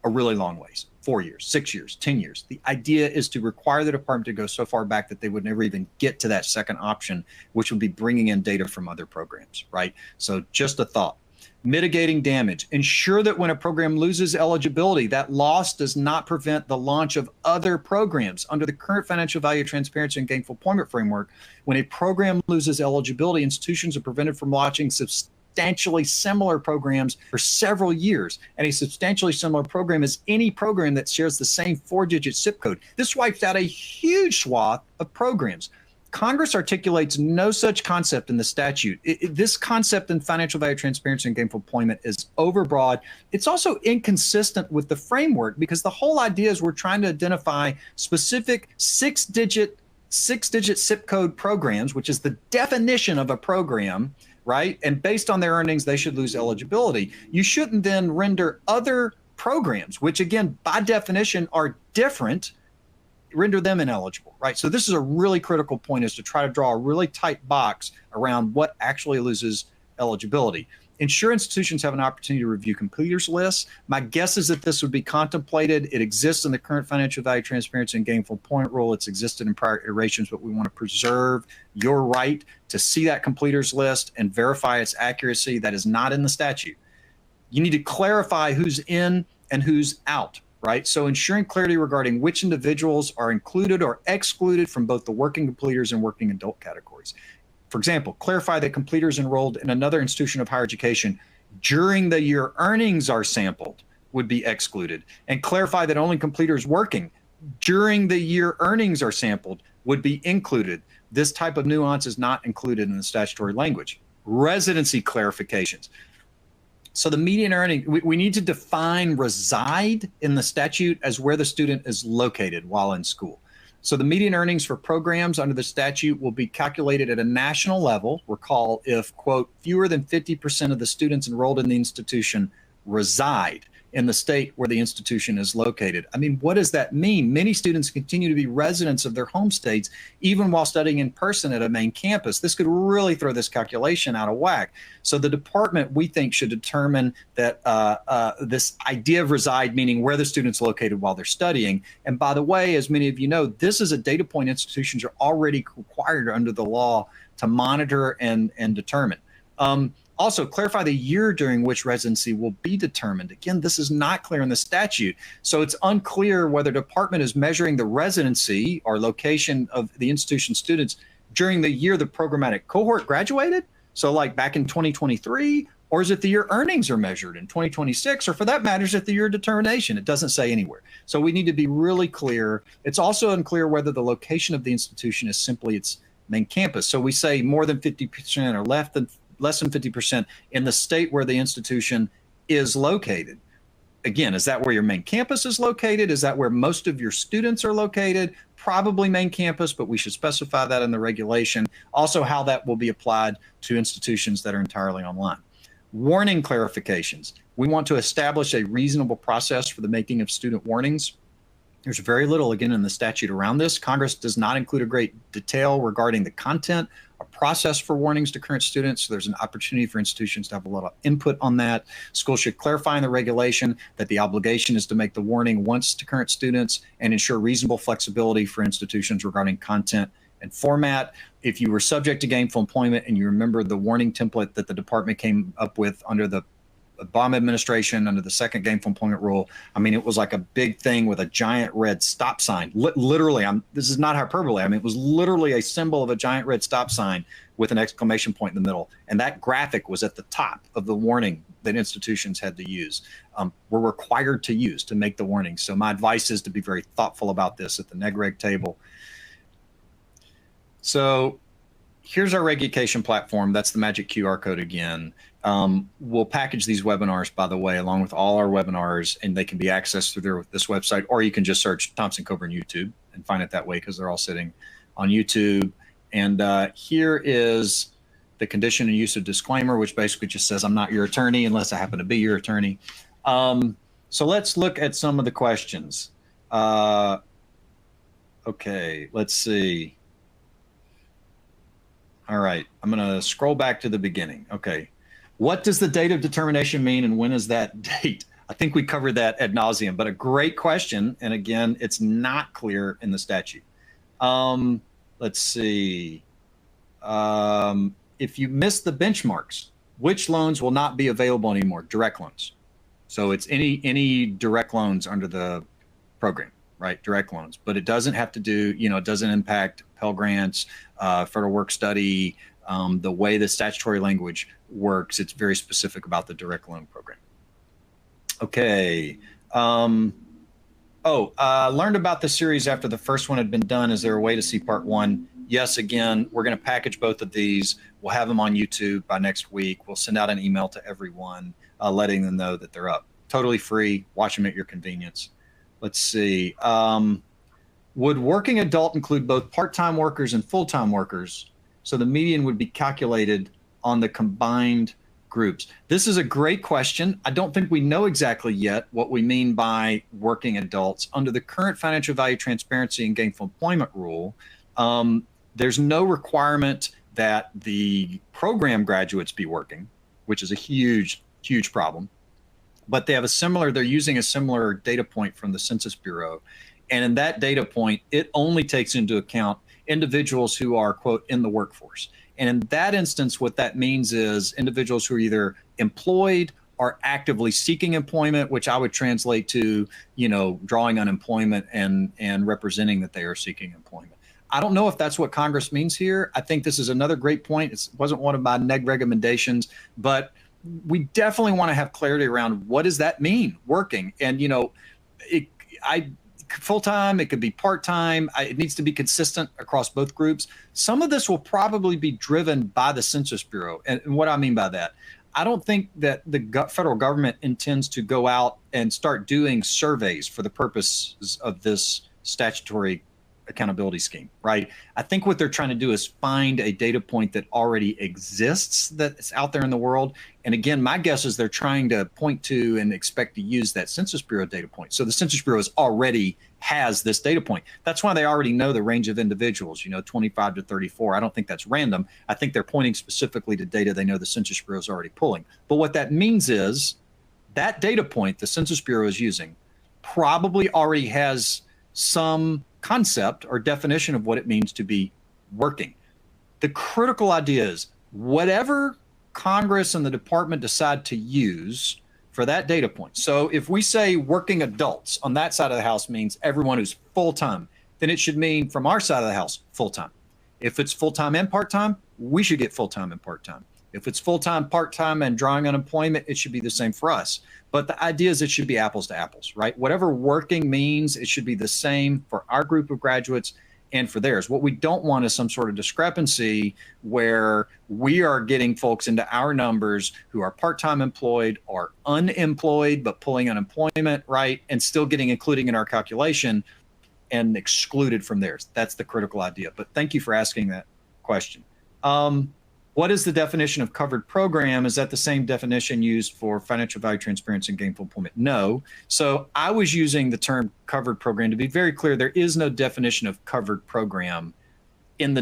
[SPEAKER 1] a really long ways, 4 years, 6 years, 10 years. The idea is to require the department to go so far back that they would never even get to that second option, which would be bringing in data from other programs, right? So just a thought. Mitigating damage. Ensure that when a program loses eligibility, that loss does not prevent the launch of other programs. Under the current financial value transparency and gainful employment framework, when a program loses eligibility, institutions are prevented from launching substantially similar programs for several years. And a substantially similar program is any program that shares the same 4-digit zip code. This wipes out a huge swath of programs. Congress articulates no such concept in the statute. This concept in financial value transparency and gainful employment is overbroad. It's also inconsistent with the framework because the whole idea is we're trying to identify specific six-digit zip code programs, which is the definition of a program, right? And based on their earnings, they should lose eligibility. You shouldn't then render other programs, which again, by definition, are different, render them ineligible, right? So this is a really critical point, is to try to draw a really tight box around what actually loses eligibility. Ensure institutions have an opportunity to review completers lists. My guess is that this would be contemplated. It exists in the current financial value transparency and gainful employment rule. It's existed in prior iterations, but we want to preserve your right to see that completers list and verify its accuracy. That is not in the statute. You need to clarify who's in and who's out, right? So ensuring clarity regarding which individuals are included or excluded from both the working completers and working adult categories. For example, clarify that completers enrolled in another institution of higher education during the year earnings are sampled would be excluded, and clarify that only completers working during the year earnings are sampled would be included. This type of nuance is not included in the statutory language. Residency clarifications. So the median earning, we need to define reside in the statute as where the student is located while in school. So the median earnings for programs under the statute will be calculated at a national level. Recall, if, quote, fewer than 50% of the students enrolled in the institution reside in the state where the institution is located. I mean, what does that mean? Many students continue to be residents of their home states, even while studying in person at a main campus. This could really throw this calculation out of whack. So the department, we think, should determine that this idea of reside, meaning where the student's located while they're studying. And by the way, as many of you know, this is a data point institutions are already required under the law to monitor and determine. Also, clarify the year during which residency will be determined. Again, this is not clear in the statute. So it's unclear whether the department is measuring the residency or location of the institution students during the year the programmatic cohort graduated. So like back in 2023, or is it the year earnings are measured in 2026, or for that matter, is it the year determination? It doesn't say anywhere. So we need to be really clear. It's also unclear whether the location of the institution is simply its main campus. So we say more than 50% or less than 50% in the state where the institution is located. Again, is that where your main campus is located? Is that where most of your students are located? Probably main campus, but we should specify that in the regulation. Also, how that will be applied to institutions that are entirely online. Warning clarifications. We want to establish a reasonable process for the making of student warnings. There's very little, again, in the statute around this. Congress does not include a great detail regarding the content or process for warnings to current students. So there's an opportunity for institutions to have a lot of input on that. Schools should clarify in the regulation that the obligation is to make the warning once to current students and ensure reasonable flexibility for institutions regarding content and format. If you were subject to gainful employment and you remember the warning template that the department came up with under the Obama administration, under the second gainful employment rule, I mean, it was like a big thing with a giant red stop sign. Literally, this is not hyperbole. I mean, it was literally a symbol of a giant red stop sign with an exclamation point in the middle. And that graphic was at the top of the warning that institutions had to use, were required to use to make the warning. So my advice is to be very thoughtful about this at the neg reg table. So here's our reg education platform. That's the magic QR code again. We'll package these webinars, by the way, along with all our webinars, and they can be accessed through this website, or you can just search Thompson Coburn YouTube and find it that way because they're all sitting on YouTube. And here is the condition and use of disclaimer, which basically just says I'm not your attorney unless I happen to be your attorney. So let's look at some of the questions. Okay, let's see. All right, I'm going to scroll back to the beginning. Okay. What does the date of determination mean, and when is that date? I think we covered that ad nauseum, but a great question. And again, it's not clear in the statute. Let's see. If you miss the benchmarks, which loans will not be available anymore? Direct loans. So it's any direct loans under the program, right? Direct loans, but it doesn't have to do, it doesn't impact Pell Grants, federal work study, the way the statutory language works. It's very specific about the direct loan program. Okay. Learned about the series after the first one had been done. Is there a way to see part one? Yes, again, we're going to package both of these. We'll have them on YouTube by next week. We'll send out an email to everyone, letting them know that they're up. Totally free. Watch them at your convenience. Let's see. Would working adult include both part-time workers and full-time workers? So the median would be calculated on the combined groups. This is a great question. I don't think we know exactly yet what we mean by working adults. Under the current financial value transparency and gainful employment rule, there's no requirement that the program graduates be working, which is a huge, huge problem. But they're using a similar data point from the Census Bureau. And in that data point, it only takes into account individuals who are, quote, in the workforce. And in that instance, what that means is individuals who are either employed or actively seeking employment, which I would translate to, drawing unemployment and representing that they are seeking employment. I don't know if that's what Congress means here. I think this is another great point. It wasn't one of my neg recommendations, but we definitely want to have clarity around what does that mean, working. And, full-time, it could be part-time. It needs to be consistent across both groups. Some of this will probably be driven by the Census Bureau. And what I mean by that, I don't think that the federal government intends to go out and start doing surveys for the purposes of this statutory accountability scheme, right? I think what they're trying to do is find a data point that already exists that's out there in the world. And again, my guess is they're trying to point to and expect to use that Census Bureau data point. So the Census Bureau already has this data point. That's why they already know the range of individuals, 25 to 34. I don't think that's random. I think they're pointing specifically to data they know the Census Bureau is already pulling. But what that means is that data point the Census Bureau is using probably already has some concept or definition of what it means to be working. The critical idea is whatever Congress and the department decide to use for that data point. So if we say working adults on that side of the house means everyone who's full-time, then it should mean from our side of the house, full-time. If it's full-time and part-time, we should get full-time and part-time. If it's full-time, part-time, and drawing unemployment, it should be the same for us. But the idea is it should be apples to apples, right? Whatever working means, it should be the same for our group of graduates and for theirs. What we don't want is some sort of discrepancy where we are getting folks into our numbers who are part-time employed or unemployed, but pulling unemployment, right? And still getting including in our calculation and excluded from theirs. That's the critical idea. But thank you for asking that question. What is the definition of covered program? Is that the same definition used for financial value transparency and gainful employment? No. So I was using the term covered program. To be very clear, there is no definition of covered program in the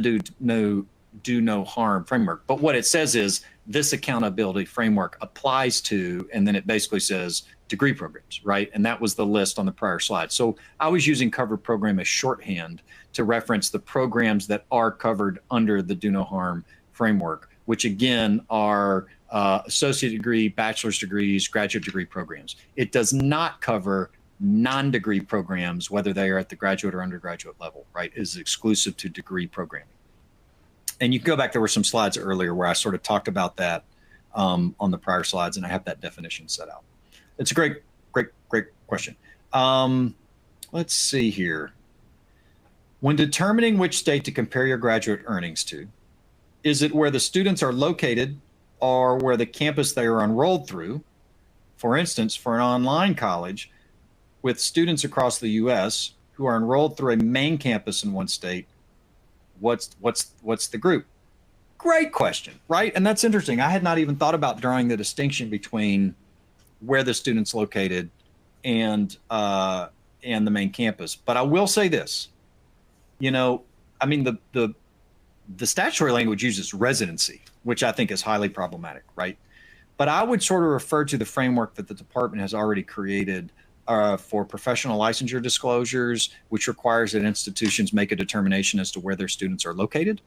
[SPEAKER 1] do no harm framework. But what it says is this accountability framework applies to, and then it basically says degree programs, right? And that was the list on the prior slide. So I was using covered program as shorthand to reference the programs that are covered under the do no harm framework, which again are associate degree, bachelor's degrees, graduate degree programs. It does not cover non-degree programs, whether they are at the graduate or undergraduate level, right? It is exclusive to degree programming. And you can go back, there were some slides earlier where I sort of talked about that on the prior slides, and I have that definition set out. It's a great question. Let's see here. When determining which state to compare your graduate earnings to, is it where the students are located or where the campus they are enrolled through? For instance, for an online college with students across the U.S. who are enrolled through a main campus in one state, what's the group? Great question, right? And that's interesting. I had not even thought about drawing the distinction between where the student's located and the main campus. But I will say this, I mean, the statutory language uses residency, which I think is highly problematic, right? But I would sort of refer to the framework that the department has already created for professional licensure disclosures, which requires that institutions make a determination as to where their students are located.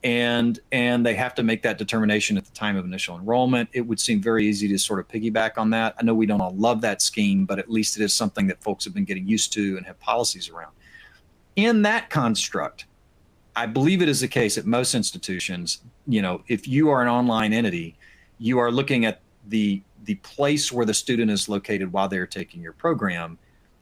[SPEAKER 1] And they have to make that determination at the time of initial enrollment. It would seem very easy to sort of piggyback on that. I know we don't all love that scheme, but at least it is something that folks have been getting used to and have policies around. In that construct, I believe it is the case at most institutions, if you are an online entity, you are looking at the place where the student is located while they're taking your program,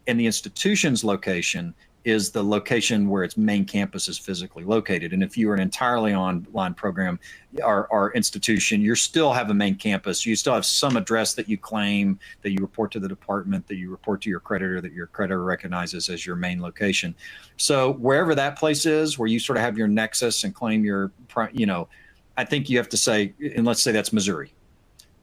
[SPEAKER 1] and the institution's location is the location where its main campus is physically located. And if you are an entirely online program or institution, you still have a main campus. You still have some address that you claim, that you report to the department, that you report to your creditor, that your creditor recognizes as your main location. So wherever that place is, where you sort of have your nexus and claim your, I think you have to say, and let's say that's Missouri.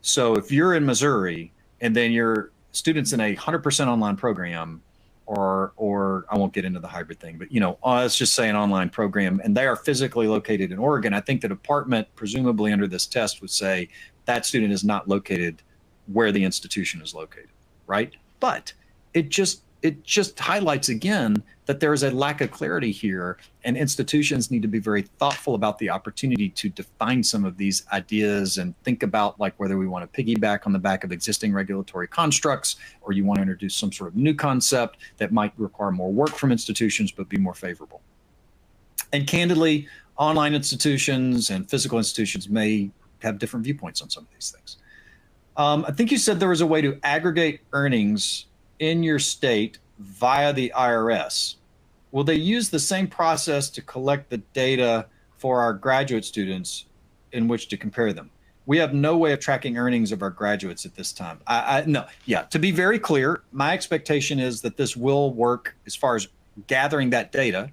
[SPEAKER 1] So if you're in Missouri and then your student's in a 100% online program, or I won't get into the hybrid thing, but let's just say an online program, and they are physically located in Oregon, I think the department, presumably under this test, would say that student is not located where the institution is located, right? But it just highlights again that there is a lack of clarity here, and institutions need to be very thoughtful about the opportunity to define some of these ideas and think about like whether we want to piggyback on the back of existing regulatory constructs, or you want to introduce some sort of new concept that might require more work from institutions but be more favorable. And candidly, online institutions and physical institutions may have different viewpoints on some of these things. I think you said there was a way to aggregate earnings in your state via the IRS. Will they use the same process to collect the data for our graduate students in which to compare them? We have no way of tracking earnings of our graduates at this time. To be very clear, my expectation is that this will work as far as gathering that data,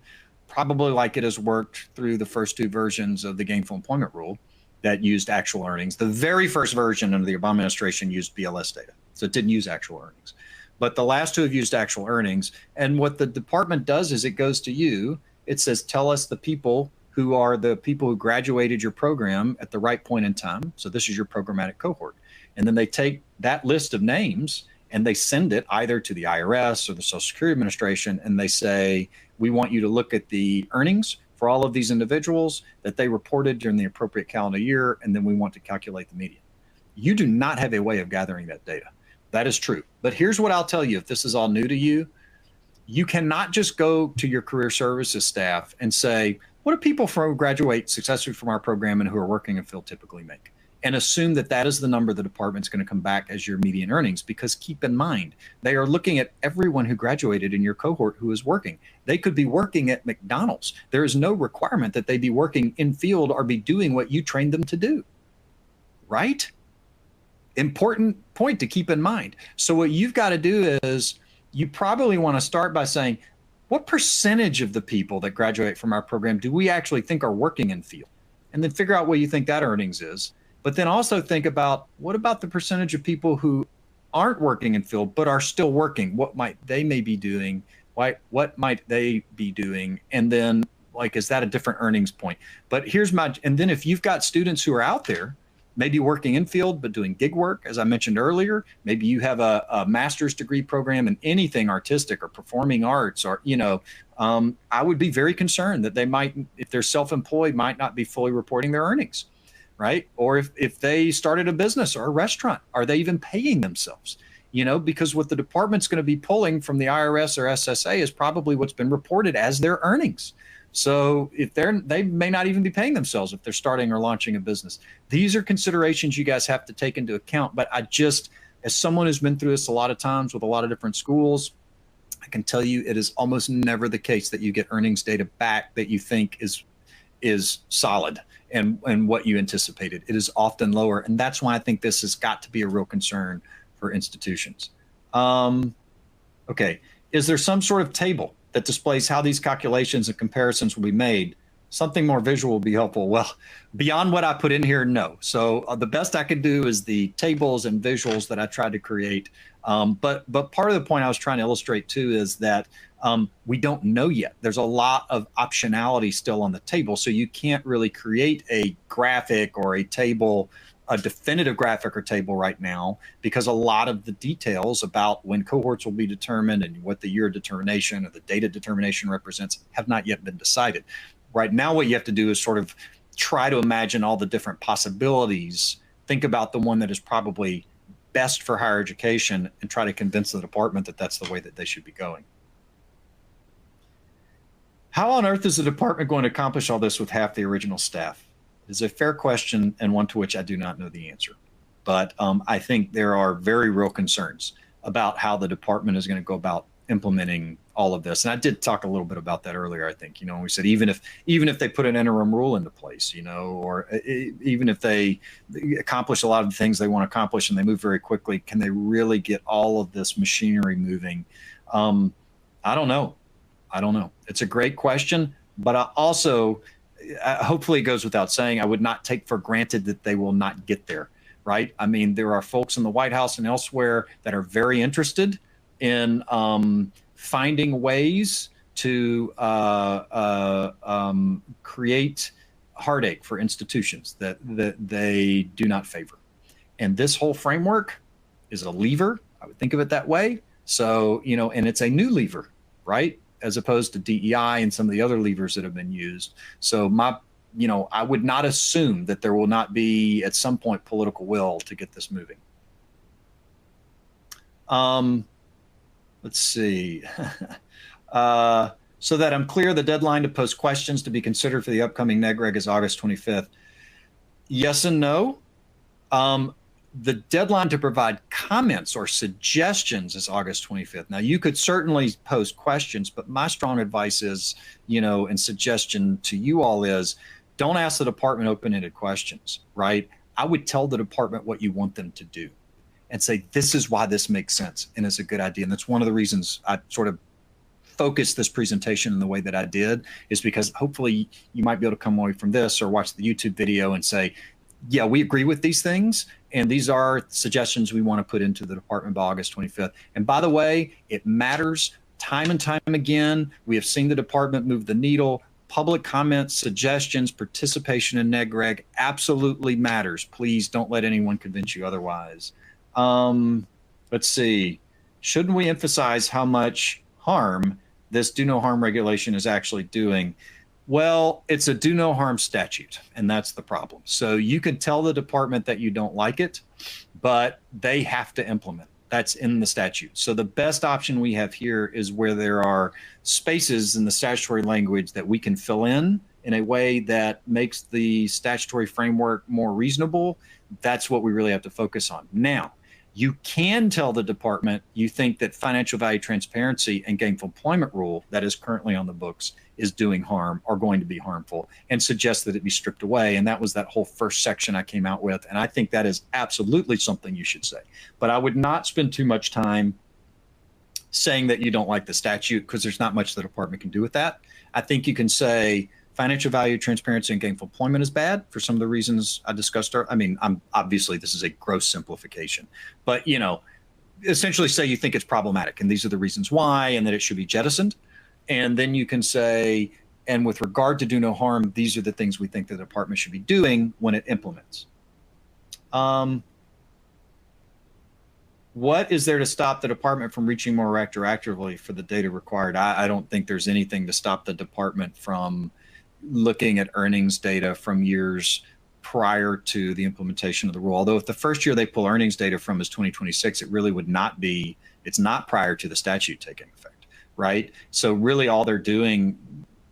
[SPEAKER 1] probably like it has worked through the first two versions of the Gainful Employment Rule that used actual earnings. The very first version under the Obama administration used BLS data, so it didn't use actual earnings. But the last two have used actual earnings. And what the department does is it goes to you. It says, tell us the people who are the people who graduated your program at the right point in time. So this is your programmatic cohort. And then they take that list of names and they send it either to the IRS or the Social Security Administration. And they say, we want you to look at the earnings for all of these individuals that they reported during the appropriate calendar year. And then we want to calculate the median. You do not have a way of gathering that data. That is true. But here's what I'll tell you, if this is all new to you, you cannot just go to your career services staff and say, what do people who graduate successfully from our program and who are working in field typically make? And assume that that is the number the department's going to come back as your median earnings, because keep in mind, they are looking at everyone who graduated in your cohort who is working. They could be working at McDonald's. There is no requirement that they be working in field or be doing what you trained them to do, right? Important point to keep in mind. So what you've got to do is you probably want to start by saying, what percentage of the people that graduate from our program do we actually think are working in field? and then figure out what you think that earnings is. But then also think about, what about the percentage of people who aren't working in field but are still working? What might they may be doing? What might they be doing? And then, like, is that a different earnings point? But and then if you've got students who are out there, maybe working in field but doing gig work, as I mentioned earlier, maybe you have a master's degree program in anything artistic or performing arts, or, I would be very concerned that they might, if they're self-employed, might not be fully reporting their earnings, right? Or if they started a business or a restaurant, are they even paying themselves? Because what the department's going to be pulling from the IRS or SSA is probably what's been reported as their earnings. So if they may not even be paying themselves if they're starting or launching a business. These are considerations you guys have to take into account. But as someone who's been through this a lot of times with a lot of different schools, I can tell you it is almost never the case that you get earnings data back that you think is solid and what you anticipated. It is often lower. And that's why I think this has got to be a real concern for institutions. Okay, is there some sort of table that displays how these calculations and comparisons will be made? Something more visual will be helpful. Well, beyond what I put in here, no. So the best I could do is the tables and visuals that I tried to create. But part of the point I was trying to illustrate too is that we don't know yet. There's a lot of optionality still on the table. So you can't really create a graphic or a table, a definitive graphic or table right now, because a lot of the details about when cohorts will be determined and what the year determination or the data determination represents have not yet been decided. Right now, what you have to do is sort of try to imagine all the different possibilities, think about the one that is probably best for higher education, and try to convince the department that that's the way that they should be going. How on earth is the department going to accomplish all this with half the original staff? It's a fair question, and one to which I do not know the answer. But I think there are very real concerns about how the department is going to go about implementing all of this. And I did talk a little bit about that earlier, I think. We said even if they put an interim rule into place, or even if they accomplish a lot of the things they want to accomplish and they move very quickly, can they really get all of this machinery moving? I don't know. It's a great question, but I also, hopefully it goes without saying, I would not take for granted that they will not get there, right? I mean, there are folks in the White House and elsewhere that are very interested in finding ways to create heartache for institutions that they do not favor. And this whole framework is a lever. I would think of it that way. So, and it's a new lever, right? As opposed to DEI and some of the other levers that have been used. So I would not assume that there will not be at some point political will to get this moving. Let's see. So that I'm clear, the deadline to post questions to be considered for the upcoming NEGREG is August 25th. Yes and no. The deadline to provide comments or suggestions is August 25th. Now, you could certainly post questions, but my strong advice is, and suggestion to you all is, don't ask the department open-ended questions, right? I would tell the department what you want them to do and say, this is why this makes sense and is a good idea. And that's one of the reasons I sort of focused this presentation in the way that I did, is because hopefully you might be able to come away from this or watch the YouTube video and say, yeah, we agree with these things, and these are suggestions we want to put into the department by August 25th. And by the way, it matters time and time again. We have seen the department move the needle. Public comments, suggestions, participation in NEGREG absolutely matters. Please don't let anyone convince you otherwise. Let's see. Shouldn't we emphasize how much harm this do no harm regulation is actually doing? Well, it's a do no harm statute, and that's the problem. So you could tell the department that you don't like it, but they have to implement. That's in the statute. So the best option we have here is where there are spaces in the statutory language that we can fill in a way that makes the statutory framework more reasonable. That's what we really have to focus on. Now, you can tell the department you think that financial value transparency and gainful employment rule that is currently on the books is doing harm or going to be harmful, and suggest that it be stripped away. And that was that whole first section I came out with. And I think that is absolutely something you should say. But I would not spend too much time saying that you don't like the statute, because there's not much the department can do with that. I think you can say Financial value, transparency, and gainful employment is bad for some of the reasons I discussed. I mean, obviously this is a gross simplification, but essentially say you think it's problematic and these are the reasons why, and that it should be jettisoned. And then you can say, and with regard to do no harm, these are the things we think the department should be doing when it implements. What is there to stop the department from reaching more retroactively for the data required? I don't think there's anything to stop the department from looking at earnings data from years prior to the implementation of the rule. Although if the first year they pull earnings data from is 2026, it really would not be, it's not prior to the statute taking effect, right? So really all they're doing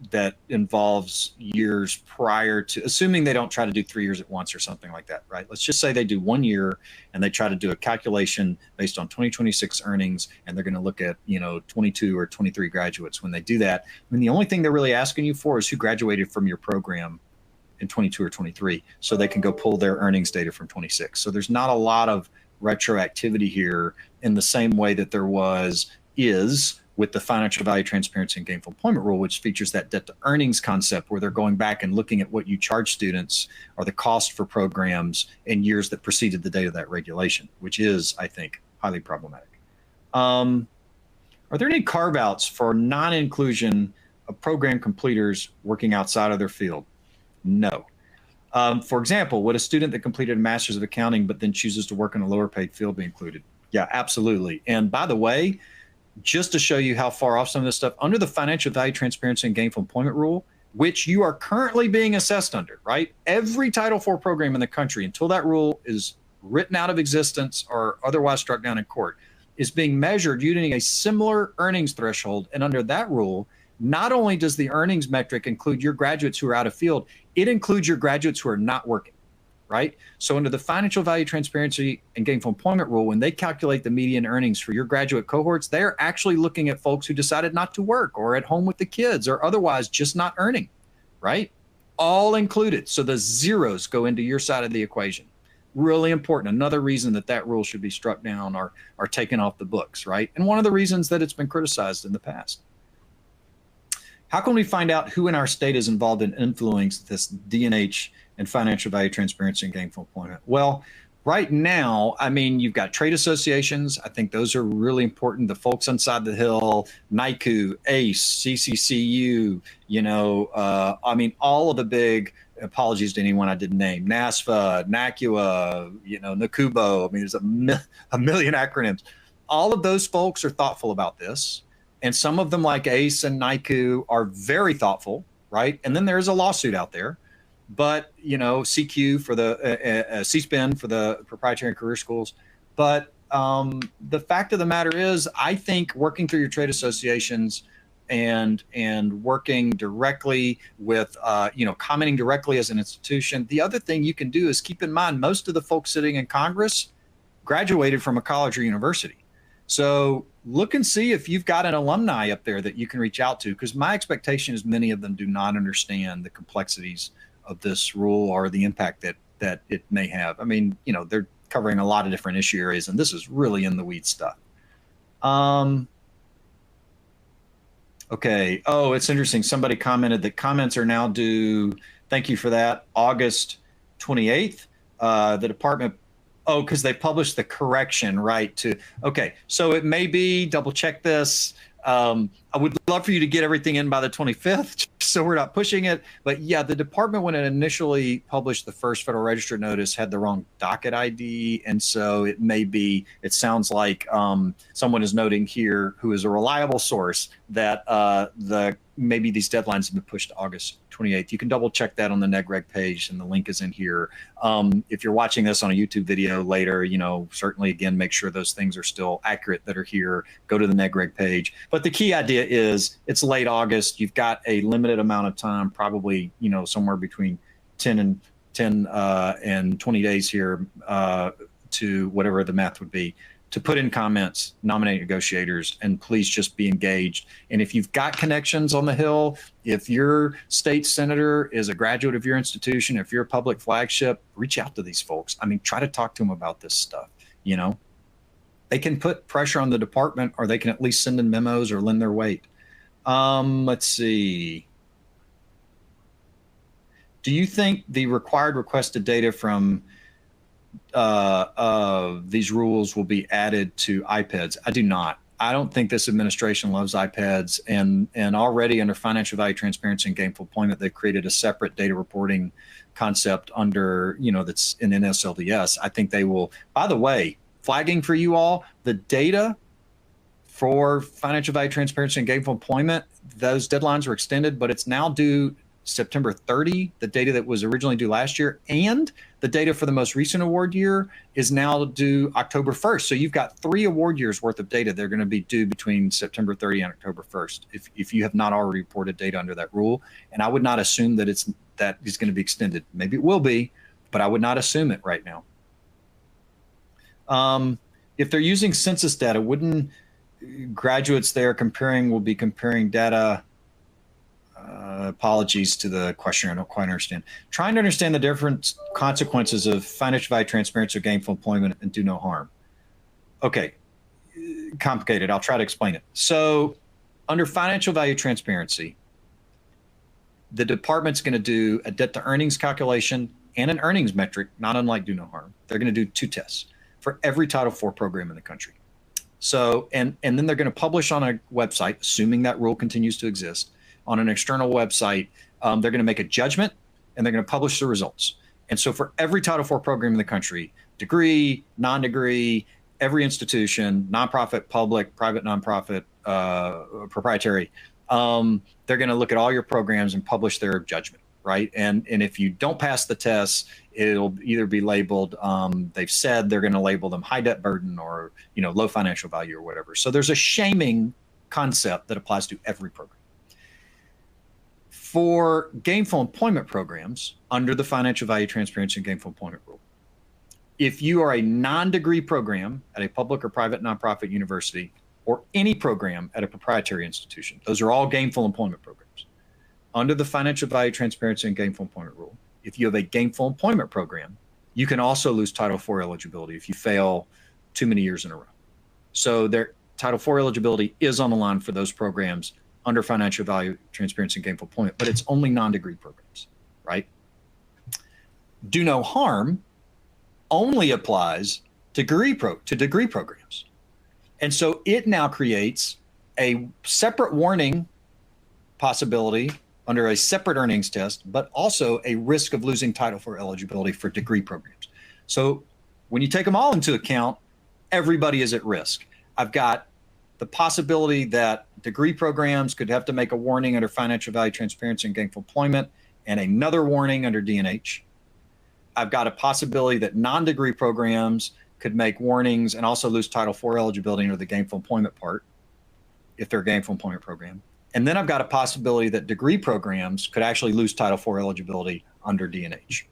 [SPEAKER 1] that involves years prior to, assuming they don't try to do 3 years at once or something like that, right? Let's just say they do 1 year and they try to do a calculation based on 2026 earnings, and they're going to look at, 22 or 23 graduates. When they do that, I mean, the only thing they're really asking you for is who graduated from your program in 22 or 23, so they can go pull their earnings data from 26. So there's not a lot of retroactivity here in the same way that there is with the financial value, transparency, and gainful employment rule, which features that debt to earnings concept where they're going back and looking at what you charge students or the cost for programs in years that preceded the date of that regulation, which is, I think, highly problematic. Are there any carve-outs for non-inclusion of program completers working outside of their field? No. For example, would a student that completed a master's of accounting but then chooses to work in a lower paid field be included? Yeah, absolutely. And by the way, just to show you how far off some of this stuff, under the financial value, transparency, and gainful employment rule, which you are currently being assessed under, right? Every Title IV program in the country, until that rule is written out of existence or otherwise struck down in court, is being measured using a similar earnings threshold. And under that rule, not only does the earnings metric include your graduates who are out of field, it includes your graduates who are not working, right? So under the financial value, transparency, and gainful employment rule, when they calculate the median earnings for your graduate cohorts, they're actually looking at folks who decided not to work or at home with the kids or otherwise just not earning, right? All included. So the zeros go into your side of the equation. Really important. Another reason that that rule should be struck down or taken off the books, right? And one of the reasons that it's been criticized in the past. How can we find out who in our state is involved in influencing this D&H and financial value, transparency, and gainful employment? Well, right now, I mean, you've got trade associations. I think those are really important. The folks inside the Hill, NICU, ACE, CCCU, I mean, all of the big, apologies to anyone I didn't name, NASFA, NACUA, NACUBO. I mean, there's a million acronyms. All of those folks are thoughtful about this. And some of them, like ACE and NICU, are very thoughtful, right? And then there's a lawsuit out there. But, CQ for the CSPN for the proprietary and career schools. But the fact of the matter is, I think working through your trade associations and working directly with, commenting directly as an institution. The other thing you can do is keep in mind, most of the folks sitting in Congress graduated from a college or university. So look and see if you've got an alumni up there that you can reach out to, because my expectation is many of them do not understand the complexities of this rule or the impact that it may have. I mean, they're covering a lot of different issue areas, and this is really in the weeds stuff. Okay. Oh, it's interesting. Somebody commented that comments are now due, thank you for that, August 28th. The department, because they published the correction, right? Okay, so it may be, double check this. I would love for you to get everything in by the 25th, so we're not pushing it. But yeah, the department, when it initially published the first Federal Register notice, had the wrong docket ID. And so it may be, it sounds like someone is noting here, who is a reliable source, that maybe these deadlines have been pushed to August 28th. You can double check that on the NegReg page, and the link is in here. If you're watching this on a YouTube video later, certainly, again, make sure those things are still accurate that are here. Go to the NegReg page. But the key idea is it's late August. You've got a limited amount of time, probably, somewhere between 10 and 20 days here to whatever the math would be, to put in comments, nominate negotiators, and please just be engaged. And if you've got connections on the Hill, if your state senator is a graduate of your institution, if you're a public flagship, reach out to these folks. I mean, try to talk to them about this stuff. They can put pressure on the department, or they can at least send in memos or lend their weight. Let's see. Do you think the required requested data from these rules will be added to iPads? I do not. I don't think this administration loves iPads, and already under financial value transparency and gainful employment, they've created a separate data reporting concept under, that's in NSLDS. I think they will, by the way, flagging for you all, the data for financial value transparency and gainful employment, those deadlines were extended, but it's now due September 30, the data that was originally due last year, and the data for the most recent award year is now due October 1st. So you've got 3 award years worth of data. They're going to be due between September 30 and October 1st if you have not already reported data under that rule. And I would not assume that it's going to be extended. Maybe it will be, but I would not assume it right now. If they're using census data, wouldn't graduates there will be comparing data? Apologies to the questioner, I don't quite understand. Trying to understand the different consequences of financial value transparency or gainful employment and do no harm. Okay, complicated. I'll try to explain it. So under financial value transparency, the department's going to do a debt to earnings calculation and an earnings metric, not unlike do no harm. They're going to do 2 tests for every Title IV program in the country. So, and then they're going to publish on a website, assuming that rule continues to exist, on an external website. They're going to make a judgment and they're going to publish the results. And so for every Title IV program in the country, degree, non-degree, every institution, nonprofit, public, private, nonprofit, proprietary, they're going to look at all your programs and publish their judgment, right? And if you don't pass the tests, it'll either be labeled, they've said they're going to label them high debt burden or low financial value or whatever. So there's a shaming concept that applies to every program. For gainful employment programs under the financial value transparency and gainful employment rule, if you are a non-degree program at a public or private nonprofit university or any program at a proprietary institution, those are all gainful employment programs. Under the financial value transparency and gainful employment rule, if you have a gainful employment program, you can also lose Title IV eligibility if you fail too many years in a row. So their Title IV eligibility is on the line for those programs under financial value transparency and gainful employment, but it's only non-degree programs, right? Do no harm only applies to degree programs. And so it now creates a separate warning possibility under a separate earnings test, but also a risk of losing Title IV eligibility for degree programs. So when you take them all into account, everybody is at risk. I've got the possibility that degree programs could have to make a warning under financial value transparency and gainful employment and another warning under D&H. I've got a possibility that non-degree programs could make warnings and also lose Title IV eligibility under the gainful employment part if they're a gainful employment program. And then I've got a possibility that degree programs could actually lose Title IV eligibility under D&H,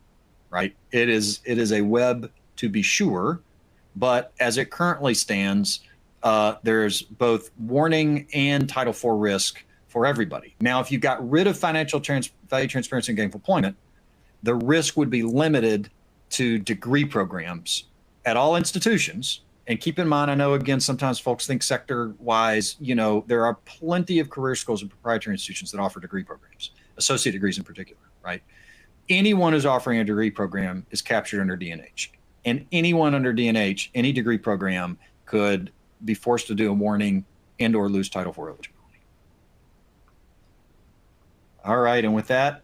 [SPEAKER 1] right? It is a web to be sure, but as it currently stands, there's both warning and Title IV risk for everybody. Now, if you got rid of financial value transparency and gainful employment, the risk would be limited to degree programs at all institutions. And keep in mind, I know, again, sometimes folks think sector-wise, there are plenty of career schools and proprietary institutions that offer degree programs, associate degrees in particular, right? Anyone who's offering a degree program is captured under D&H. And anyone under D&H, any degree program, could be forced to do a warning and or lose Title IV eligibility. All right, and with that,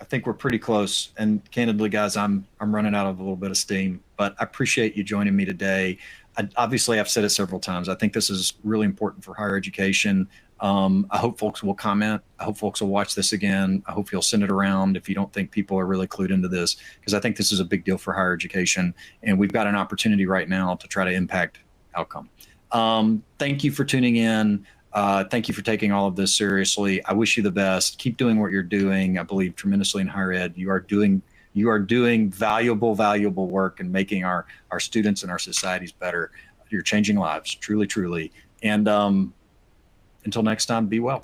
[SPEAKER 1] I think we're pretty close. And candidly, guys, I'm running out of a little bit of steam, but I appreciate you joining me today. Obviously, I've said it several times. I think this is really important for higher education. I hope folks will comment. I hope folks will watch this again. I hope you'll send it around if you don't think people are really clued into this, because I think this is a big deal for higher education. And we've got an opportunity right now to try to impact outcome. Thank you for tuning in. Thank you for taking all of this seriously. I wish you the best. Keep doing what you're doing. I believe tremendously in higher ed. You are doing valuable work and making our students and our societies better. You're changing lives, truly. And until next time, be well.